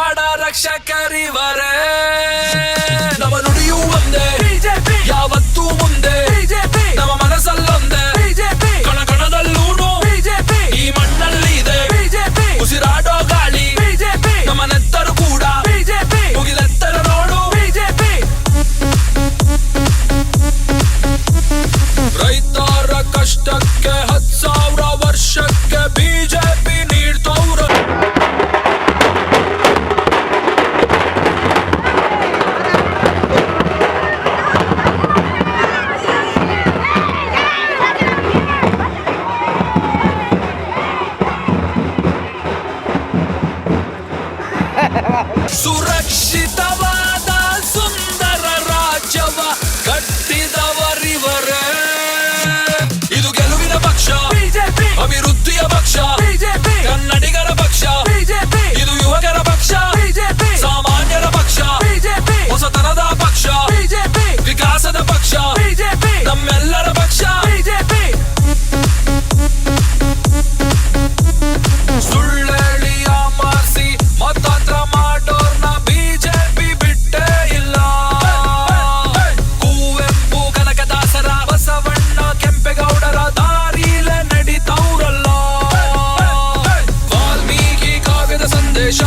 ನಾಡ ರಕ್ಷಕರಿವರೇ. ನಮ್ಮ ನುಡಿಯೂ ಒಂದೇ ಬಿಜೆಪಿ, ಯಾವತ್ತೂ ಮುಂದೆ ಬಿಜೆಪಿ, ನಮ್ಮ ಮನಸ್ಸಲ್ಲೊಂದೇ ಬಿಜೆಪಿ, ಕಣಕಣದಲ್ಲೂನು ಬಿಜೆಪಿ, ಈ ಮಣ್ಣಲ್ಲಿ ಇದೆ ಬಿಜೆಪಿ, ಉಸಿರಾಡೋ ಗಾಳಿ ಬಿಜೆಪಿ, ನಮ್ಮ ನೆತ್ತರು ಕೂಡ ಬಿಜೆಪಿ, ಮುಗಿಲೆತ್ತರ ನೋಡು ಬಿಜೆಪಿ. ರೈತರ ಕಷ್ಟಕ್ಕೆ 10,000 ವರ್ಷಕ್ಕೆ ಬಿಜೆಪಿ ನೀಡ್ತವ್ರ. ಸುರಕ್ಷಿತವಾದ ಸುಂದರ ರಾಜ್ಯವ ಕಟ್ಟಿದವರಿವರೇ. ಇದು ಗೆಲುವಿನ ಪಕ್ಷ ಬಿಜೆಪಿ, ಅಭಿವೃದ್ಧಿಯ ಪಕ್ಷ ಬಿಜೆಪಿ, ಕನ್ನಡಿಗರ ಪಕ್ಷ ಬಿಜೆಪಿ, ಇದು ಯುವಕರ ಪಕ್ಷ ಬಿಜೆಪಿ, ಸಾಮಾನ್ಯರ ಪಕ್ಷ ಬಿಜೆಪಿ, ಹೊಸತನದ ಪಕ್ಷ ಬಿಜೆಪಿ, ವಿಕಾಸದ ಪಕ್ಷ ಬಿಜೆಪಿ, ನಮ್ಮೆಲ್ಲರ ಪಕ್ಷ ಬಿಜೆಪಿ. ಸುಳ್ಳೆಳಿಯ ಮಾರ್ಸಿ ಮತಾಂತರ ಮಾಡೋರ್ನ ಬಿಜೆಪಿ ಬಿಟ್ಟೇ ಇಲ್ಲ. ಕುವೆಂಪು, ಕನಕದಾಸರ, ಬಸವಣ್ಣ, ಕೆಂಪೇಗೌಡರ ದಾರಿಲೇ ನಡೀತವ್ರಲ್ಲ. ವಾಲ್ಮೀಕಿ ಕಾವ್ಯದ ಸಂದೇಶ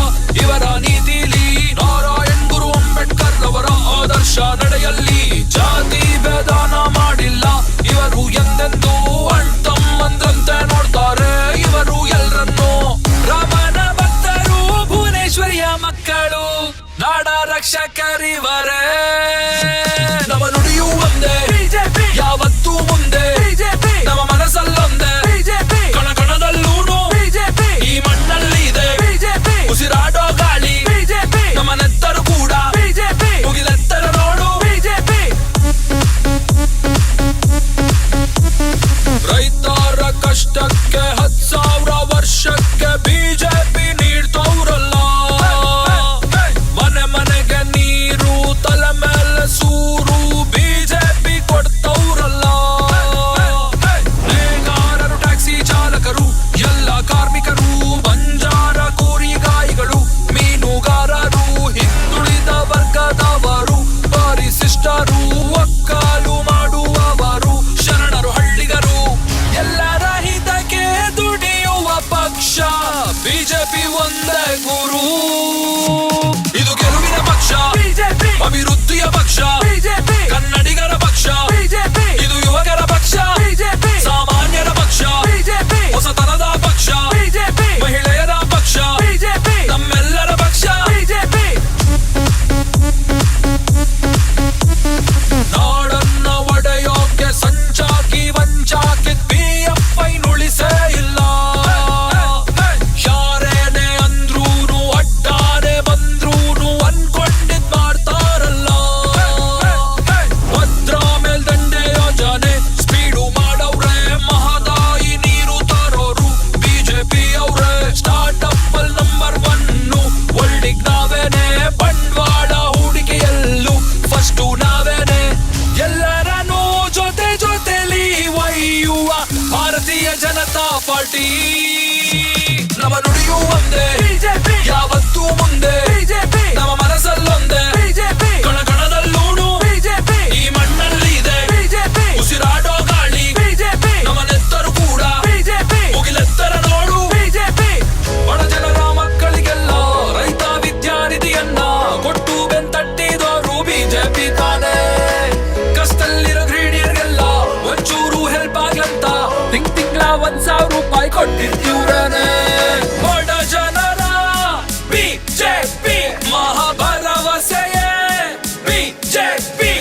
ಇವರ ನೀತಿಲಿ, ನಾರಾಯಣ್ ಗುರು ಅಂಬೇಡ್ಕರ್ ಅವರ ಆದರ್ಶ ನಡೆಯಲ್ಲಿ. ಜಾತಿ ಭೇದನ ಮಾಡಿಲ್ಲ ಇವರು ಎಂದೆಂದೂ, ಅಣ್ತಮ್ಮಂದ್ರಂತೆ ನೋಡ್ತಾರೆ ಇವರು ಎಲ್ರನ್ನೂ. ರಾಮನ ಭಕ್ತರು, ಭುವನೇಶ್ವರಿಯ ಮಕ್ಕಳು, ನಾಡ ರಕ್ಷಕರಿವರೇ. ನಮ್ಮ ನುಡಿಯೂ ಒಂದೇ ಬಿಜೆಪಿ, ಯಾವತ್ತೂ ಮುಂದೆ ಬಿಜೆಪಿ, ನಮ್ಮ ಮನಸ್ಸಲ್ಲೊಂದೇ ಬಿಜೆಪಿ, ಕಣಕಣದಲ್ಲೂನು ಬಿಜೆಪಿ, ಈ ಮಣ್ಣಲ್ಲಿ ಇದೆ ಬಿಜೆಪಿ, ಉಸಿರಾಡೋ ಗಾಳಿ ಬಿಜೆಪಿ, ನಮ್ಮ ನೆತ್ತರು ಕೂಡ ಬಿಜೆಪಿ, ಮುಗಿಲೆತ್ತರ ನೋಡು ಬಿಜೆಪಿ. ರೈತರ ಕಷ್ಟಕ್ಕೆ 10,000 ವರ್ಷಕ್ಕೆ ಬಿಜೆಪಿ ನೀಡ್ತವ್ರಲ್ಲ. ಮನೆ ಮನೆಗೆ ನೀರು, ತಲೆ ಮೇಲೆ ಸೂರು ಬಿಜೆಪಿ ಕೊಡ್ತವ್ರಲ್ಲ. ನೇಕಾರರು, ಟ್ಯಾಕ್ಸಿ ಚಾಲಕರು, ಎಲ್ಲ ಕಾರ್ಮಿಕರು, ಬಂಜಾರ ಕೂರಿಗಾಯಿಗಳು, ಮೀನುಗಾರರು, ಹಿಂದುಳಿದ ವರ್ಗದವರು, ಪರಿಶಿಷ್ಟರು, ಒಕ್ಕಾಲು ಮಾಡುವವರು, ಶರಣರು, ಹಳ್ಳಿಗರು, ಎಲ್ಲರ ಹಿತಕ್ಕೆ ದುಡಿಯುವ ಪಕ್ಷ ಬಿಜೆಪಿ ಒಂದೇ ಗುರು. ಇದು ಗೆಲುವಿನ ಪಕ್ಷ ಬಿಜೆಪಿ, ಅಭಿವೃದ್ಧಿಯ ಪಕ್ಷ ಬಿಜೆಪಿ, ಕನ್ನಡಿಗರ ಪಕ್ಷ ಬಿಜೆಪಿ, ಇದು ಯುವಕರ ಪಕ್ಷ ಬಿಜೆಪಿ, ಸಾಮಾನ್ಯರ ಪಕ್ಷ ಬಿಜೆಪಿ, ಹೊಸತನದ ಪಕ್ಷ ಬಿಜೆಪಿ, ಮಹಿಳೆಯರ ಪಕ್ಷ ಬಿಜೆಪಿ, ನಮ್ಮೆಲ್ಲರ ಪಕ್ಷ ಬಿಜೆಪಿ. ನಾಡನ್ನ ಒಡೆಯೋಕೆ ಸಂಚಾಕಿ ವಂಚಾಕಿ PFI ನುಳಿಸೇ ಇಲ್ಲ. ಯಾರೇನೇ ಅಂದ್ರೂನು, ಅಡ್ಡಾನೆ ಬಂದ್ರೂನು ಅನ್ಕೊಂಡಿದ್ ಮಾಡ್ತಾರಲ್ಲ. ಭದ್ರಾ ಮೇಲ್ದಂಡೆ ಯೋಜನೆ ಸ್ಪೀಡು ಮಾಡವ್ರೆ, ಮಹದಾಯಿ ನೀರು ತರೋರು ಬಿಜೆಪಿ ಅವ್ರೆ. ಸ್ಟಾರ್ಟ್ಅಪ್ ಅಲ್ಲಿ ನಂಬರ್ 1, ವರ್ಲ್ಡಿಗ್ ನಾವೇನೆ, ಬಂಡವಾಳ ಹೂಡಿಕೆಯಲ್ಲೂ ಫಸ್ಟು ನಾವೇನೆ. ಎಲ್ಲರನ್ನೂ ಜೊತೆ ಜೊತೆಲಿ ಒಯ್ಯುವ ಭಾರತೀಯ ಜನತಾ ಪಾರ್ಟಿ. ನಮ್ಮ ನುಡಿಯೂ ಒಂದೇ ಬಿಜೆಪಿ, ಯಾವತ್ತೂ ಮುಂದೆ ಬಿಜೆಪಿ, ನಮ್ಮ ಮನಸ್ಸಲ್ಲೊಂದೇ ಬಿಜೆಪಿ, ಕಣಕಣದಲ್ಲೂನು ಬಿಜೆಪಿ, ಈ ಮಣ್ಣಲ್ಲಿ ಇದೆ ಬಿಜೆಪಿ, ಉಸಿರಾಡೋ ಗಾಳಿ ಬಿಜೆಪಿ, ನಮ್ಮ ನೆತ್ತರು ಕೂಡ ಬಿಜೆಪಿ, ಮುಗಿಲೆತ್ತರ ನೋಡು ಬಿಜೆಪಿ. ಬಡ ಜನರ ಮಕ್ಕಳಿಗೆಲ್ಲ ರೈತ ವಿದ್ಯಾನಿಧಿಯನ್ನ ಕೊಟ್ಟು ಬೆಂತಟ್ಟಿದವರು ಬಿಜೆಪಿ ತಾನೇ. ಕಷ್ಟದಲ್ಲಿರೋ ಗೃಹಿಣಿಯರಿಗೆಲ್ಲ ಒಂಚೂರು ಹೆಲ್ಪ್ ಆಗ್ಲಂತ ತಿಂಗ್ಳ 1,000 ರೂಪಾಯಿ ಕೊಟ್ಟಿರ್ತೀವ್ರನೇ. ಬಡ ಜನರ ಬಿಜೆಪಿ ಮಹಾಭರವಸೆಯೇ ಬಿಜೆಪಿ.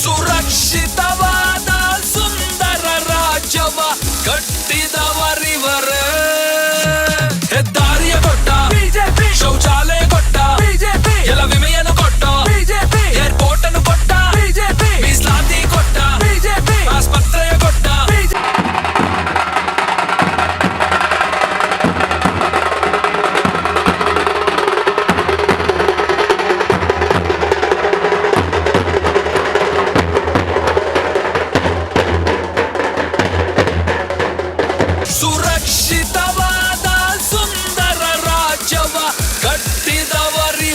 ಸುರಕ್ಷಿತವಾದ ಸುಂದರ ರಾಜ್ಯವ ಕಟ್ಟಿದವರಿವರೇ. ಹೆದ್ದಾರಿಯ ಕೊಟ್ಟ ಬಿಜೆಪಿ, ಶೌಚಾಲಯ ಕೊಟ್ಟ ಬಿಜೆಪಿ, ಎಲ್ಲ ವಿಮೆಯನ್ನು ಕೊಟ್ಟ ಬಿಜೆಪಿ, ಏರ್ಪೋರ್ಟ್ ಅನ್ನು ಕೊಟ್ಟ ಬಿಜೆಪಿ, ಮೀಸಲಾತಿ ಕೊಟ್ಟ ಬಿಜೆಪಿ, ಆಸ್ಪತ್ರೆಯ ಕೊಟ್ಟ ಬಿಜೆಪಿ. ಸುರಕ್ಷಿತವಾದ ಸುಂದರ ರಾಜ್ಯವ ಕಟ್ಟಿದವರಿ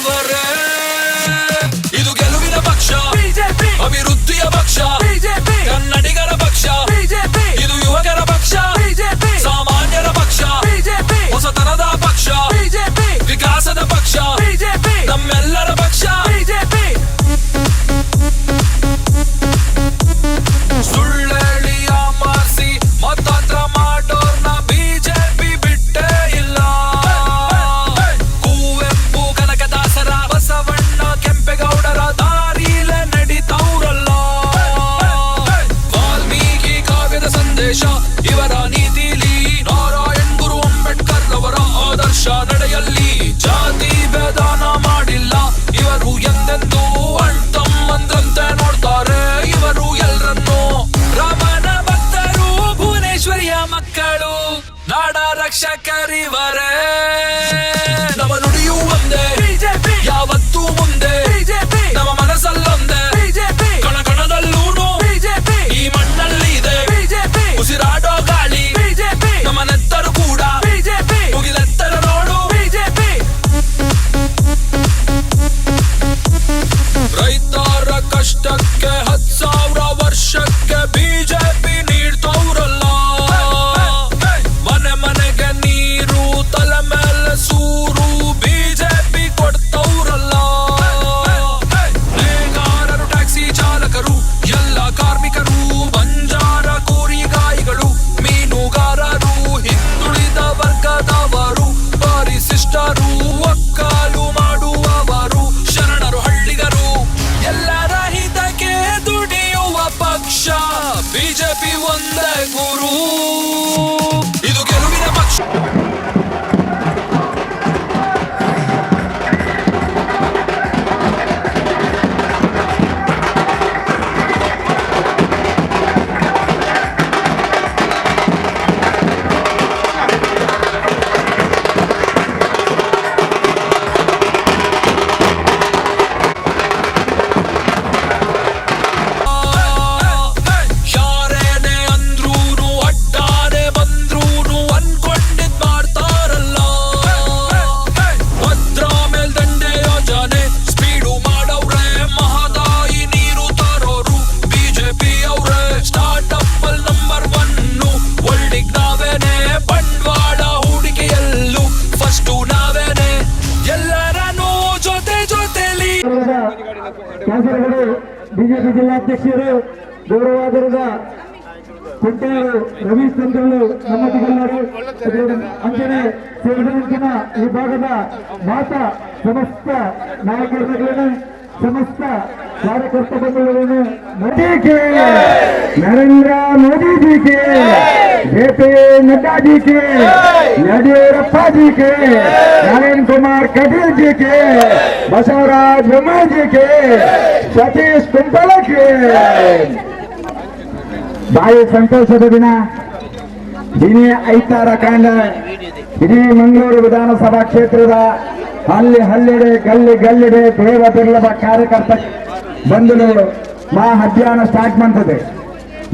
ನಾಡ ರಕ್ಷಕರಿವರೇ ನಮ್ಮ ನುಡಿಯೂ ಒಂದೇ ಬಿಜೆಪಿ ಯಾವತ್ತೂ ಮುಂದೆ ಬಿಜೆಪಿ ನಮ್ಮ ಮನಸ್ಸಲ್ಲೊಂದೇ ಬಿಜೆಪಿ ಕಣಕಣದಲ್ಲೂನು ಬಿಜೆಪಿ ಈ ಮಣ್ಣಲ್ಲಿ ಇದೆ ಬಿಜೆಪಿ ಉಸಿರಾಡೋ ಗಾಳಿ ಬಿಜೆಪಿ ನಮ್ಮ ನೆತ್ತರು ಕೂಡ ಬಿಜೆಪಿ ಮುಗಿಲೆತ್ತರ ನೋಡು ಬಿಜೆಪಿ ರೈತರ ಕಷ್ಟಕ್ಕೆ 10,000 ವರ್ಷಕ್ಕೆ ಬಿಜೆಪಿ ನೀಡ್ತವ್ರಲ್ಲ ಮನೆ ಮನೆಗೆ ನೀರು ತಲೆ ಮೇಲೆ ಸೂರು ಬಿಜೆಪಿ ಕೊಡ್ತವ್ರಲ್ಲ ನೇಕಾರರು ಟ್ಯಾಕ್ಸಿ ಚಾಲಕರು ಎಲ್ಲ ಕಾರ್ಮಿಕರು ಬಂಜಾರ ಕೋರಿಗಾಯಿಗಳು ಮೀನುಗಾರರು ಹಿಂದುಳಿದ ವರ್ಗದವರು ಪರಿಶಿಷ್ಟರು ಒಕ್ಕಾಲು ಮಾಡುವವರು ಶರಣರು ಹಳ್ಳಿಗರು ಎಲ್ಲರ ಹಿತಕ್ಕೆ ದುಡಿಯುವ ಪಕ್ಷ ಬಿಜೆಪಿ ಒಂದೇ ಗುರು ಇದು ಗೆಲುವಿನ ಪಕ್ಷ ಯಾರೇನೆ ಅಂದ್ರೂನು ಅಡ್ಡಾನೆ ಬಂದ್ರೂನು ಅನ್ಕೊಂಡಿದ್ ಮಾಡ್ತಾರಲ್ಲ ಭದ್ರಾ ಮೇಲ್ದಂಡೆ ಯೋಜನೆ ಸ್ಪೀಡು ಮಾಡವ್ರೆ ಮಹದಾಯಿ ನೀರು ತರೋರು ಬಿಜೆಪಿ ಅವ್ರೆ ಸ್ಟಾರ್ಟ್ಅಪ್ ಅಲ್ಲಿ ನಂಬರ್ 1 ವರ್ಲ್ಡಿಗ್ ನಾವೇನೆ ಬಂಡವಾಳ ಹೂಡಿಕೆಯಲ್ಲೂ ಫಸ್ಟು ನಾವೇನೆ ಎಲ್ಲರನ್ನೂ ಜೊತೆ ಜೊತೆಲಿ ಕಾಸರಗೋಡು ಬಿಜೆಪಿ ಜಿಲ್ಲಾಧ್ಯಕ್ಷರು ಗೌರವಾದರದ ಕುಂಟೂರು ರವೀಶ್ ತಂತ್ರಗಳು ನಮ್ಮೊಟ್ಟಿಗೆಲ್ಲರೂ ಅಂಚನೆ ಸೇರಿದಂತಿನ ಈ ಭಾಗದ ಮಾತಾ ಸಮಸ್ತ ನಾಯಕರುಗಳನ್ನು ಸಮಸ್ತ ಕಾರ್ಯಕರ್ತ ಬಂಧುಗಳನ್ನು मोदी के नरेंद्र मोदी जी के जेपी नड्डा जी के येदियुरप्पा जी के नरेंद्र कुमार कटील जी के बसवराज बोम्माई जी के सतीश कुंपल के ಭಾರಿ ಸಂತೋಷದ ದಿನ ದಿನೇ ಐತಾರ ಕಾಂಡ ಇಡೀ ಮಂಗಳೂರು ವಿಧಾನಸಭಾ ಕ್ಷೇತ್ರದ ಹಲ್ಲೆಡೆ ಗಲ್ಲಿಡೆ ದೇವ ದುರ್ಲಭ ಕಾರ್ಯಕರ್ತ ಬಂಧುಗಳು ಮಾ ಅಭಿಯಾನ ಸ್ಟಾರ್ಟ್ ಮಾಡ್ತದೆ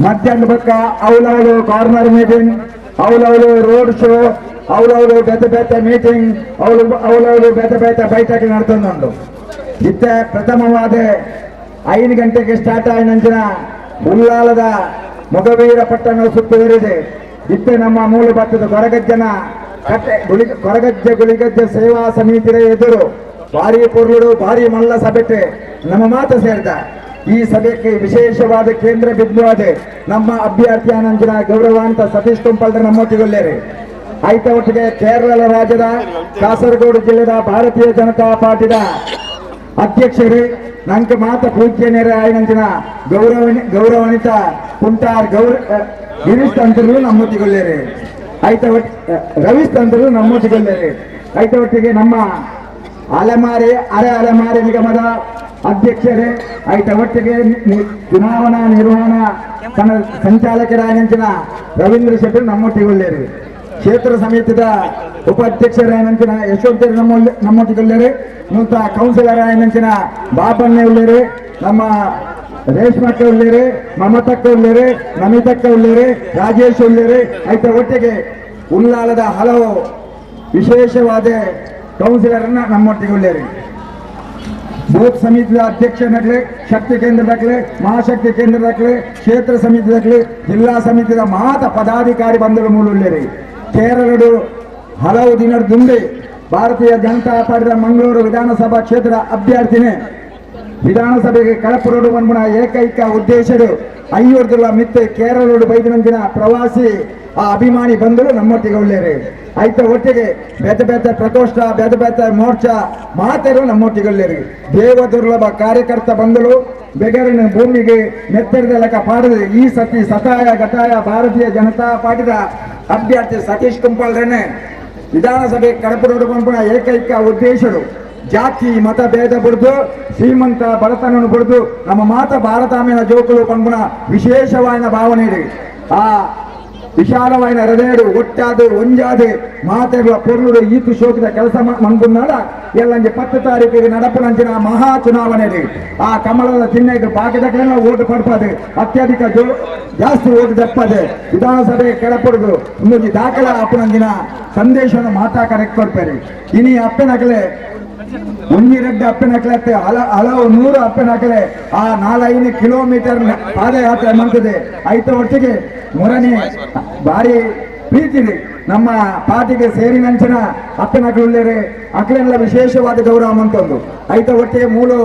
ಮಧ್ಯಾಹ್ನ ಬಕ್ಕ ಅವಲವಲು ಕಾರ್ನರ್ ಮೀಟಿಂಗ್ ಅವಲವಲು ರೋಡ್ ಶೋ ಅವಲವಲು ಬೇತೆ ಮೀಟಿಂಗ್ ಅವಲವಲು ಬೇತೆ ಬೈಠಕ್ ನಡೆತೊಂದುಂಟು ಇತ್ತೆ ಪ್ರಥಮವಾದ 5 ಗಂಟೆಗೆ ಸ್ಟಾರ್ಟ್ ಆದ ನಂತರ ಉಲ್ಲಾಲದ ಮೊಗವೀರ ಪಟ್ಟಣ ಸುತ್ತುವರಿದೆ ಇತ್ತೆ ನಮ್ಮ ಮೂಲ ಭತ್ತದ ಕೊರಗಜ್ಜನ ಕಟ್ಟೆ ಕೊರಗಜ್ಜೆ ಗುಳಿಗಜ್ಜೆ ಸೇವಾ ಸಮಿತಿಯ ಎದುರು ಭಾರಿ ಪೊರ್ಲುಡು ಭಾರಿ ಮಲ್ಲ ಸಭೆಗೆ ನಮ್ಮ ಮಾತು ಸೇರಿದ ಈ ಸಭೆಗೆ ವಿಶೇಷವಾದ ಕೇಂದ್ರ ಬಿಂದುವಾದ ನಮ್ಮ ಅಭ್ಯರ್ಥಿ ಅನಂಜನ ಗೌರವಾಂತ ಸತೀಶ್ ಕುಂಪಲ್ರ ನಮ್ಮೊಟ್ಟಿಗೊಳ್ಳೇರಿ ಆಯ್ತ ಒಟ್ಟಿಗೆ ಕೇರಳ ರಾಜ್ಯದ ಕಾಸರಗೋಡು ಜಿಲ್ಲೆಯ ಭಾರತೀಯ ಜನತಾ ಪಾರ್ಟಿದ ಅಧ್ಯಕ್ಷರು ನಂಗೆ ಮಾತ ಪೂಜ್ಯನೇರ ಆಯ್ನಂಚಿನ ಗೌರವಾನ್ವಿತ ಕುಂಟಾರ್ ಗಿರೀಶ್ ತಂತ್ರರು ನಮ್ಮೊಟ್ಟಿಗೊಳ್ಳೇರಿ ಆಯ್ತ ರವೀಶ್ ತಂತ್ರರು ನಮ್ಮೊಟ್ಟಿಗೊಳ್ಳೇರಿ ಆಯ್ತ ಒಟ್ಟಿಗೆ ನಮ್ಮ ಅರೆ ಅಲೆಮಾರಿ ನಿಗಮದ ಅಧ್ಯಕ್ಷರೇ ಆಯ್ತ ಒಟ್ಟಿಗೆ ಚುನಾವಣಾ ನಿರ್ವಹಣಾ ಸಂಚಾಲಕರಾಯನಂಚಿನ ರವೀಂದ್ರ ಶೆಟ್ಟಿ ನಮ್ಮೊಟ್ಟಿಗೊಳ್ಳೇರಿ ಕ್ಷೇತ್ರ ಸಮಿತಿದ ಉಪಾಧ್ಯಕ್ಷರಾಯನಂಚಿನ ಯಶವಂತರು ನಮ್ಮೊಟ್ಟಿಗೊಳ್ಳೇರಿ ನೂತ ಕೌನ್ಸಿಲರ್ ಆಯನಂಚಿನ ಬಾಬಣ್ಣ ಉಳ್ಳೇರಿ ನಮ್ಮ ರೇಷ್ಮಕ್ಕ ಉಳ್ಳೇರಿ ಮಮತಕ್ಕ ಉಳ್ಳೇರಿ ನಮಿತಕ್ಕ ಉಳ್ಳೇರಿ ರಾಜೇಶ್ ಉಳ್ಳೇರಿ ಆಯ್ತ ಒಟ್ಟಿಗೆ ಉಲ್ಲಾಲದ ಹಲವು ವಿಶೇಷವಾದ ಕೌನ್ಸಿಲರ್ನ ನಮ್ಮೊಟ್ಟಿಗೊಳ್ಳೇರಿ ಬೂತ್ ಸಮಿತಿಯ ಅಧ್ಯಕ್ಷನಾಗ್ಲಿ ಶಕ್ತಿ ಕೇಂದ್ರದಾಗ್ಲಿ ಮಹಾಶಕ್ತಿ ಕೇಂದ್ರದಾಗ್ಲಿ ಕ್ಷೇತ್ರ ಸಮಿತಿದಾಗ್ಲಿ ಜಿಲ್ಲಾ ಸಮಿತಿಯ ಮಾತ ಪದಾಧಿಕಾರಿ ಬಂಧುಗಳು ಮೂಲುಳ್ಳೇರಿ ಕೇರಳಡು ಹಲವು ದಿನದ ದುಂಬಿ ಭಾರತೀಯ ಜನತಾ ಪಾರ್ಟಿಯ ಮಂಗಳೂರು ವಿಧಾನಸಭಾ ಕ್ಷೇತ್ರ ಅಭ್ಯರ್ಥಿನೇ ವಿಧಾನಸಭೆಗೆ ಕಳಪುರೋಡು ಬಂದ್ಬಿನ ಏಕೈಕ ಉದ್ದೇಶಡು 5 ಮಿತ್ತೆ ಕೇರಳಡು ಬೈದಿನಂದಿನ ಪ್ರವಾಸಿ ಆ ಅಭಿಮಾನಿ ಬಂಧುಗಳು ನಮ್ಮೊಟ್ಟಿಗೆ ಉಳ್ಳೇರಿ ಆಯ್ತ ಒಟ್ಟಿಗೆ ಬೇತೆ ಪ್ರಕೋಷ್ಠ ಬೇತೆ ಮೋರ್ಚಾ ಮಾತೆರು ನಮ್ಮೊಟ್ಟಿಗೊಳ್ಳೇರಿ ದೇವ ದುರ್ಲಭ ಕಾರ್ಯಕರ್ತ ಬಂಧುಗಳು ಬೆಗರಿನ ಭೂಮಿಗೆ ನೆತ್ತರದ ಲೆಕ್ಕ ಪಾಡಿದ ಈ ಸತಿ ಸತಾಯ ಗತಾಯ ಭಾರತೀಯ ಜನತಾ ಪಾರ್ಟಿದ ಅಭ್ಯರ್ಥಿ ಸತೀಶ್ ಕುಂಪಲ್ರನ್ನೇ ವಿಧಾನಸಭೆ ಕಳಪುರೋಡು ಬಂದ್ಬಿನ ಏಕೈಕ ಉದ್ದೇಶರು ಜಾತಿ ಮತ ಭೇದ ಬಿಡ್ದು ಶ್ರೀಮಂತ ಬಡತನ ಬಿಡ್ದು ನಮ್ಮ ಮಾತ ಭಾರತಾಮೇನ ಜೋಕುಲು ಪಂಗುಣ ವಿಶೇಷವಾದ ಭಾವನೆ ಇದೆ ಆ ವಿಶಾಲವಾದ ಹೃದಯಡು ಒಟ್ಟಾದು ಒಂಜಾದು ಮಾತೆಗಳ ಪೊರ್ಲುಡು ಈತು ಶೋಕದ ಕೆಲಸ ಮಂಗುನ್ನಾಡ ಎಲ್ಲಂಗೆ 10 ತಾರೀಕಿಗೆ ನಡಪನಂಚಿನ ಮಹಾ ಚುನಾವಣೆ ಆ ಕಮಲದ ಚಿಹ್ನೆಗೆ ಪಾಕಿದಕ್ಕೆಲ್ಲ ಓಟು ಪಡ್ಪದು ಅತ್ಯಧಿಕ ಜಾಸ್ತಿ ಓಟು ತೆಪ್ಪದು ವಿಧಾನಸಭೆ ಕೆಳಪಡುದು ಇನ್ನೊಂದು ದಾಖಲೆ ಅಪ್ಪನಂಚಿನ ಸಂದೇಶವನ್ನು ಮಾತಾಕರಕ್ಕೆ ಕೊಡ್ತಾರೆ ಇನಿ ಅಪ್ಪನಕಲೆ ಒಂಜಿ ರೆಡ್ಡು ಅಪ್ಪನಕಲೆ ಹಲವು 100 ಅಪ್ಪನಕಲೆ ಆ 4-5 ಕಿಲೋಮೀಟರ್ ಪಾದಯಾತ್ರೆ ಮಂತದೆ ಐತ ಒಟ್ಟಿಗೆ ಮೊರನೆ ಭಾರಿ ಪ್ರೀತಿದೆ ನಮ್ಮ ಪಾರ್ಟಿಗೆ ಸೇರಿನಂಚಿನ ಅಪ್ಪನಕಲುಳ್ಳೇರೆ ಅಕ್ಲೆಲ್ಲ ವಿಶೇಷವಾದ ಗೌರವ ಮಂತೊಂದು ಐತ ಒಟ್ಟಿಗೆ ಮೂಲು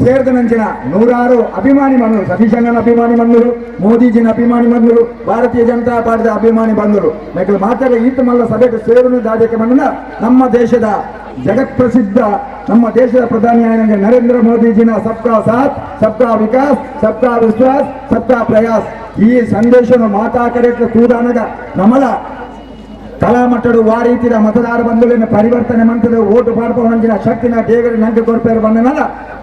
ಸೇರಿದ ನಂಚಿನ 100 ಅಭಿಮಾನಿ ಬಂದರು ಸತೀಶ್ ಅಣ್ಣನ ಅಭಿಮಾನಿ ಬಂದರು ಮೋದಿಜಿನ ಅಭಿಮಾನಿ ಬಂದರು ಭಾರತೀಯ ಜನತಾ ಪಾರ್ಟಿದ ಅಭಿಮಾನಿ ಬಂದರು ಮಕ್ಕಳು ಮಾತಾಡ ಈತ ಮಲ್ಲ ಸಭೆಗೆ ಸೇರು ದಾದಕ್ಕೆ ಬಂದ ನಮ್ಮ ದೇಶದ ಜಗತ್ ಪ್ರಸಿದ್ಧ ನಮ್ಮ ದೇಶದ ಪ್ರಧಾನಿ ನರೇಂದ್ರ ಮೋದಿಜಿನ ಸಬ್ಕಾ ಸಾಥ್ ಸಬ್ಕಾ ವಿಕಾಸ್ ಸಬ್ಕಾ ವಿಶ್ವಾಸ್ ಸಬ್ಕಾ ಪ್ರಯಾಸ್ ಈ ಸಂದೇಶವನ್ನು ಮಾತಾಕರೆಟ್ಲ ತೂದಾನಗ ನಮ್ಮಲ ಕಲಾಮಟ್ಟಡು ಆ ರೀತಿಯ ಮತದಾರ ಬಂಧುಗಳನ್ನು ಪರಿವರ್ತನೆ ಮಂತದ ಓಟು ಪಾಡ್ಪವನಂಚಿನ ಶಕ್ತಿನ ದೇಗರ ನಂಗೆ ಕೊರ್ಪೇರು ಬಂದನಲ್ಲ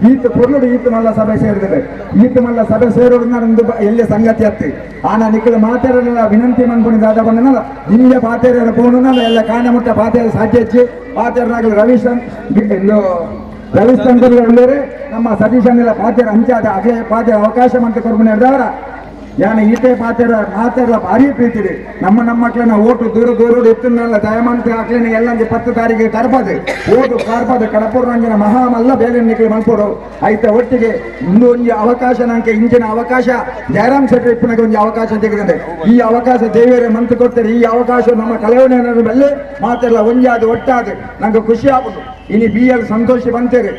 ಈತ ಪೊರ್ಲುಡು ಈತ ಮಲ್ಲ ಸಭೆ ಸೇರಿದೆ ಈತ ಮಲ್ಲ ಸಭೆ ಸೇರೋದು ಎಲ್ಲಿ ಸಂಗತಿ ಹತ್ತಿ ಆನ ನಿಕ್ಕಲು ಮಾತಾಡಲ್ಲ ವಿನಂತಿ ಮನ್ಕೊಂಡಿದ್ದ ಬಂದನಲ್ಲ ನಿಮಗೆ ಪಾತೇರ ಪೋಣನಲ್ಲ ಎಲ್ಲ ಕಾಂಡ ಮುಟ್ಟ ಪಾತೇರ ಸಾಧ್ಯ ಹೆಚ್ಚಿ ಪಾತೇರನಾಗಲು ರವಿಶಂಕರ್ ನಮ್ಮ ಸತೀಶ್ ಅನ್ನೆಲ್ಲ ಪಾತೇರ ಹಂಚಾದ ಅದೇ ಪಾತೇರ ಅವಕಾಶ ಮಂತ ಕೊರ್ಬು ನಡೆದವರ ಯಾನ ಈಟೆ ಮಾತಾಡಲ ಭಾರಿ ಪ್ರೀತಿ ಇದೆ ನಮ್ಮ ಮಕ್ಕಳನ್ನ ಓಟು ದೂರ ಎತ್ತನ್ನೆಲ್ಲ ದಯಮಾಂತ ಹಾಕ್ಲೇನೆ ಎಲ್ಲ 10 ತಾರೀಕಿಗೆ ತರಪದೆ ಓಟು ಕಾರ್ಪದ ಕಡಪುರಂಜಿನ ಮಹಾಮಲ್ಲ ಬೇಲೆ ನಿಕ್ಕಲು ಮಲ್ಪೋಡು ಐತ ಒಟ್ಟಿಗೆ ಇನ್ನೊಂದು ಅವಕಾಶ ನಂಗೆ ಇಂಚಿನ ಅವಕಾಶ ಜಯರಾಮ್ ಶೆಟ್ಟಿ ಇಪ್ಪನಿಗೆ ಒಂದು ಅವಕಾಶ ತೆಗೆದಿದೆ ಈ ಅವಕಾಶ ದೇವಿಯರೇ ಮಂತ್ ಕೊಡ್ತಾರೆ ಈ ಅವಕಾಶ ನಮ್ಮ ಕಲೆವನ ಮೇಲೆ ಮಾತೆಲ್ಲ ಒಂಜಾದು ಒಟ್ಟಾದು ನಂಗೆ ಖುಷಿ ಆಗುದು ಇನಿ BL ಸಂತೋಷ ಬಂತೇರಿ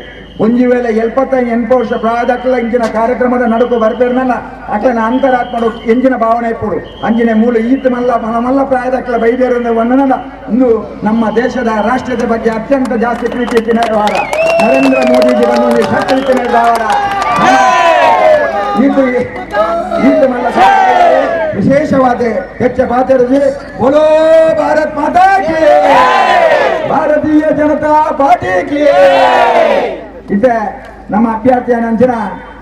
ಒಂಜಿ ವೇಳೆ 75 ವರ್ಷ ಪ್ರಾಯದಕ್ಕಲ್ಲ ಇಂಚಿನ ಕಾರ್ಯಕ್ರಮದ ನಡುಕು ಬರ್ಪೇರ್ನಲ್ಲ ಅಕ್ಲನ ಅಂತರಾತ್ಮಡು ಎಂಜಿನ ಭಾವನೆ ಇಪ್ಪಡು ಅಂಜಿನ ಮೂಲ ಈತ ಮಲ್ಲ ಮನಮಲ್ಲ ಪ್ರಾಯದಕ್ಕಲ್ಲ ಬೈದೇರಿಂದ ವರ್ಣನಲ್ಲ ಇಂದು ನಮ್ಮ ದೇಶದ ರಾಷ್ಟ್ರದ ಬಗ್ಗೆ ಅತ್ಯಂತ ಜಾಸ್ತಿ ಪ್ರೀತಿ ಇತ್ತಿನ ವಾರ ನರೇಂದ್ರ ಮೋದಿಜಿ ಬಂದು ಶಕ್ತಿ ಇತ್ತಿನ ವಾರ ಈತ ಮಲ್ಲ ವಿಶೇಷವಾದ ಹೆಚ್ಚ ಪಾತ್ರದಲ್ಲಿ ಬೋಲೋ ಭಾರತ್ ಮಾತಾ ಕಿ ಭಾರತೀಯ ಜನತಾ ಪಾರ್ಟಿ ಕಿ ಇತ್ತೆ ನಮ್ಮ ಅಭ್ಯರ್ಥಿ ಅಂಚಿನ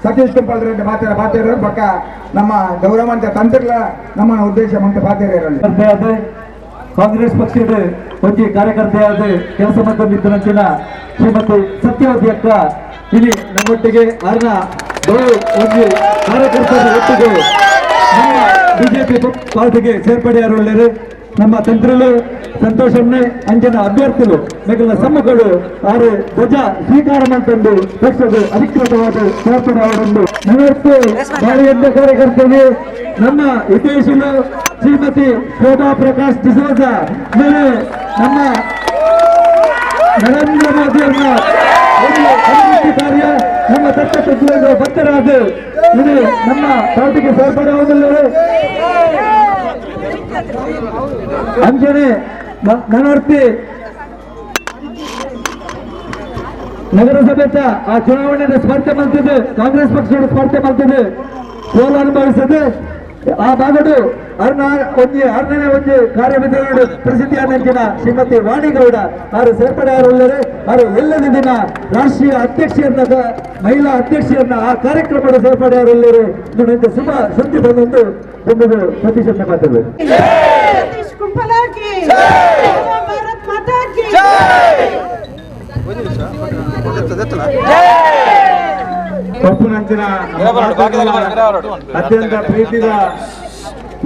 ಸತೀಶ್ ಕುಂಪಲ್ ರೆಡ್ಡಿ ಪಾತೇರ ಪಕ್ಕ ನಮ್ಮ ಗೌರವಂತ ತಂತ್ರಲ ನಮ್ಮ ಉದ್ದೇಶ ಮಂತ ಪಾತೇರಲ್ಲಿ ಕಾಂಗ್ರೆಸ್ ಪಕ್ಷದ ಒಂಜಿ ಕಾರ್ಯಕರ್ತೆಯಾದ ಕೆಲಸ ಮಂದಿನ ಶ್ರೀಮತಿ ಸತ್ಯವತಿ ಅಕ್ಕ ಇಲ್ಲಿ ನಮ್ಮೊಟ್ಟಿಗೆ ಅರ್ನ ಒಂದು ಕಾರ್ಯಕರ್ತರ ಒಟ್ಟಿಗೆ ನಮ್ಮ ಬಿಜೆಪಿ ಪಾರ್ಟಿಗೆ ಸೇರ್ಪಡೆಯಾರು ನಮ್ಮ ತಂತ್ರಲು ಸಂತೋಷನ್ನೇ ಅಂಜನ ಅಭ್ಯರ್ಥಿಗಳು ಮಿಗಿಲಿನ ಸಮ್ಮಗಳು ಆರು ಧ್ವಜ ಸ್ವೀಕಾರ ಮಂತಂದು ಪಕ್ಷದ ಅಧಿಕೃತವಾದ ಸೇರ್ಪಡೆ ಅವರೊಂದು ನಲವತ್ತು ಬಾರಿಯಂತ ಕಾರ್ಯಕರ್ತರು ನಮ್ಮ ಹಿತೈಷಿಲು ಶ್ರೀಮತಿ ಶೋಭಾ ಪ್ರಕಾಶ್ ಡಿಸೋಜ ಮೇಲೆ ನಮ್ಮ ನರೇಂದ್ರ ಮೋದಿ ಅವರ ಅಭಿವೃದ್ಧಿ ಕಾರ್ಯ ನಮ್ಮ ತತ್ವ ಬದ್ಧರಾದ ಇದು ನಮ್ಮ ಪಾರ್ಟಿಗೆ ಸೇರ್ಪಡೆ ಆಗುವುದಿಲ್ಲ ಅಂಜನೆ ನನರ್ತಿ ನಗರಸಭೆತ ಆ ಚುನಾವಣೆಯ ಸ್ಪರ್ಧೆ ಮಾಡ್ತಿದ್ದು ಕಾಂಗ್ರೆಸ್ ಪಕ್ಷದ ಸ್ಪರ್ಧೆ ಮಾಡ್ತಿದ್ದು ಸೋಲು ಅನುಭವಿಸದು ಆ ಭಾಗಡು ಅರ್ಣನೆ ಒಂದು ಕಾರ್ಯವಿಧಾನ ಪ್ರಸಿದ್ಧಿಯಾದಂಚಿನ ಶ್ರೀಮತಿ ವಾಣಿಗೌಡ ಅವರು ಸೇರ್ಪಡೆಯಾರುಳ್ಳರು ಅವರು ಎಲ್ಲದ ದಿನ ರಾಷ್ಟ್ರೀಯ ಅಧ್ಯಕ್ಷರನ್ನ ಮಹಿಳಾ ಅಧ್ಯಕ್ಷರನ್ನ ಆ ಕಾರ್ಯಕ್ರಮದ ಸೇರ್ಪಡೆಯಾರುಳ್ಳರು ಇದರಿಂದ ಶುಭ ಸುದ್ದಿ ಬಂದೊಂದು ಒಂದು ಪ್ರತಿಶತ ಮಾತುಗಳು ಕಪ್ಪುನಂಚಿನ ಅತ್ಯಂತ ಪ್ರೀತಿದ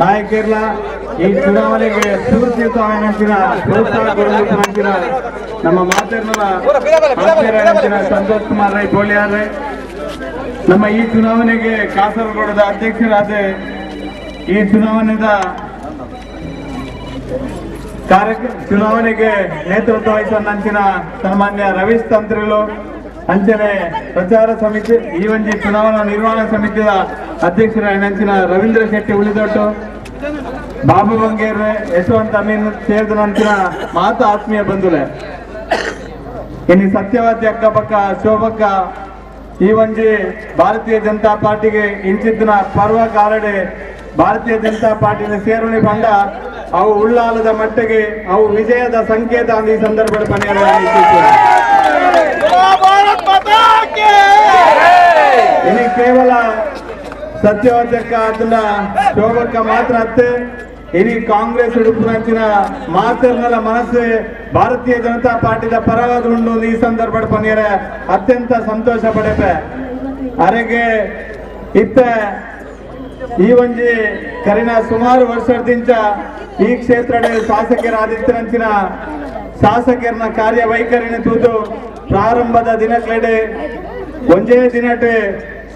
ನಾಯಕರ್ಲ ಈ ಚುನಾವಣೆಗೆ ಸ್ಫೂರ್ತಿಯುತವಾಗಿನ ಪ್ರೋತ್ಸಾಹ ಕೊಡುವಂಚಿನ ನಮ್ಮ ಮಾತೇರ್ನ ಸಂತೋಷ್ ಕುಮಾರ್ ರೈ ಬೋಳಿಯಾರ್ರೆ ನಮ್ಮ ಈ ಚುನಾವಣೆಗೆ ಕಾಸರಗೋಡದ ಅಧ್ಯಕ್ಷರಾದ ಈ ಚುನಾವಣೆಗೆ ನೇತೃತ್ವ ವಹಿಸಂಚಿನ ಸನ್ಮಾನ್ಯ ರವೀಶ್ ತಂತ್ರಿಲು ಅಂಚನೆ ಪ್ರಚಾರ ಸಮಿತಿ ಈ ಒಂಜಿ ಚುನಾವಣಾ ನಿರ್ವಹಣಾ ಸಮಿತಿಯ ಅಧ್ಯಕ್ಷರ ಅಂಚಿನ ರವೀಂದ್ರ ಶೆಟ್ಟಿ ಉಳಿದೊಟ್ಟು ಬಾಬು ಬಂಗೇರ್ ಯಶವಂತ್ ಅಮೀನ್ ಸೇರಿದ ನಂತರ ಮಾತು ಆತ್ಮೀಯ ಬಂಧುಲೆ ಇನ್ನು ಸತ್ಯವಾದಿ ಅಕ್ಕಪಕ್ಕ ಶೋಭಕ್ಕ ಈ ಒಂಜಿ ಭಾರತೀಯ ಜನತಾ ಪಾರ್ಟಿಗೆ ಇಂಚಿತ್ತಿನ ಪರ್ವ ಕಾರಡೆ ಭಾರತೀಯ ಜನತಾ ಪಾರ್ಟಿನ ಸೇರ್ಪಡೆ ಬಂದ ಅವು ಉಳ್ಳಾಲದ ಮಟ್ಟಿಗೆ ಅವು ವಿಜಯದ ಸಂಕೇತ ಈ ಸಂದರ್ಭದಲ್ಲಿ ಇನ್ನು ಕೇವಲ ಸತ್ಯವಾದಕ್ಕ ಅದನ್ನ ಶೋಭಕ್ಕ ಮಾತ್ರ ಅತ್ತೆ ಇನಿ ಕಾಂಗ್ರೆಸ್ ಉಡುಪುನಂಚಿನ ಮಾತೆರ್ನಲ ಮನಸ್ಸು ಭಾರತೀಯ ಜನತಾ ಪಾರ್ಟಿದ ಪರವಾದ ಉಂಡು ಈ ಸಂದರ್ಭ ಪನಿಯರೆ ಅತ್ಯಂತ ಸಂತೋಷ ಪಡೆಪೆ ಅರೆಗೆ ಇತ್ತ ಈ ಒಂಜಿ ಕರಿನ ಸುಮಾರು ವರ್ಷದಿಂದ ಈ ಕ್ಷೇತ್ರದ ಶಾಸಕರಾದಿತ್ತರಂಚಿನ ಶಾಸಕರನ ಕಾರ್ಯವೈಖರಿನ ತೂದು ಪ್ರಾರಂಭದ ದಿನಕ್ಲೆಡೆ ಒಂದೇ ದಿನಟೆ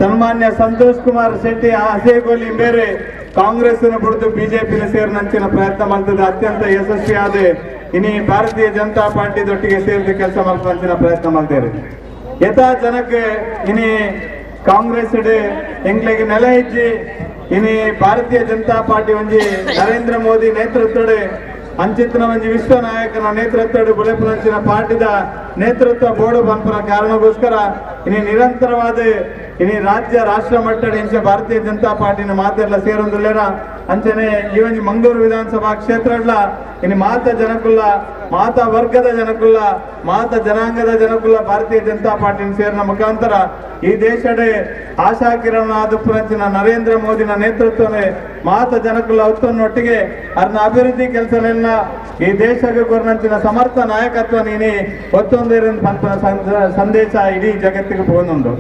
ಸನ್ಮಾನ್ಯ ಸಂತೋಷ್ ಕುಮಾರ್ ಶೆಟ್ಟಿ ಹಸೇಗೋಲಿ ಬೇರೆ ಕಾಂಗ್ರೆಸ್ ಬಿಡ್ದು ಬಿಜೆಪಿ ಸೇರ್ನಂಚಿನ ಪ್ರಯತ್ನ ಮಾಡ್ತದೆ ಅತ್ಯಂತ ಯಶಸ್ವಿಯಾದ ಇನಿ ಭಾರತೀಯ ಜನತಾ ಪಾರ್ಟಿದೊಟ್ಟಿಗೆ ಸೇರಿದ ಕೆಲಸ ಮಾಡ್ಕೊಂಚಿನ ಪ್ರಯತ್ನ ಮಾಡ್ತಾರೆ ಯಥಾ ಜನಕ್ಕೆ ಇನಿ ಕಾಂಗ್ರೆಸ್ ಎಂಗ್ಲಿಗೆ ನೆಲೆ ಇಜ್ಜಿ ಇನಿ ಭಾರತೀಯ ಜನತಾ ಪಾರ್ಟಿ ಒಂಜಿ ನರೇಂದ್ರ ಮೋದಿ ನೇತೃತ್ವದ ಅಂಚಿತ್ತಿನ ಒಂಜಿ ವಿಶ್ವ ನಾಯಕನ ನೇತೃತ್ವದ ಬುಲೆಪುರಂಚಿನ ಪಾರ್ಟಿದ ನೇತೃತ್ವ ಬೋರ್ಡು ಬಂಪುನ ಕಾರಣಕ್ಕೋಸ್ಕರ ಇನಿ ನಿರಂತರವಾದ ಇನಿ ರಾಜ್ಯ ರಾಷ್ಟ್ರ ಮಟ್ಟದ ಇಂಚೆ ಭಾರತೀಯ ಜನತಾ ಪಾರ್ಟಿನ ಮಾತೆಲ್ಲ ಸೇರೊಂದುಲ್ಲೇರ ಅಂಚನೆ ಈ ಒಂಜಿ ಮಂಗಳೂರು ವಿಧಾನಸಭಾ ಕ್ಷೇತ್ರಡ್ಲ ಇನಿ ಮಾತ ಜನಕುಲ್ಲ ಮಾತ ವರ್ಗದ ಜನಕುಲ್ಲ ಮಾತ ಜನಾಂಗದ ಜನಕುಲ್ಲ ಭಾರತೀಯ ಜನತಾ ಪಾರ್ಟಿನ ಸೇರಿನ ಮುಖಾಂತರ ಈ ದೇಶದ ಆಶಾ ಕಿರಣ ಆದುಪುರಂಚಿನ ನರೇಂದ್ರ ಮೋದಿನ ನೇತೃತ್ವನೇ ಮಾತ ಜನಕುಲ್ಲ ಒತ್ತೊನ್ನೊಟ್ಟಿಗೆ ಅರ್ನ ಅಭಿವೃದ್ಧಿ ಕೆಲಸನೆಲ್ಲ ಈ ದೇಶಕ್ಕೆ ಕೊರನಂಚಿನ ಸಮರ್ಥ ನಾಯಕತ್ವ ನೀನಿ ಒತ್ತೊಂದೇರಿನ ಪಂಪನ ಸಂದೇಶ ಇಡೀ ಜಗತ್ತಿಗೆ ಹೋಗುന്നുണ്ട്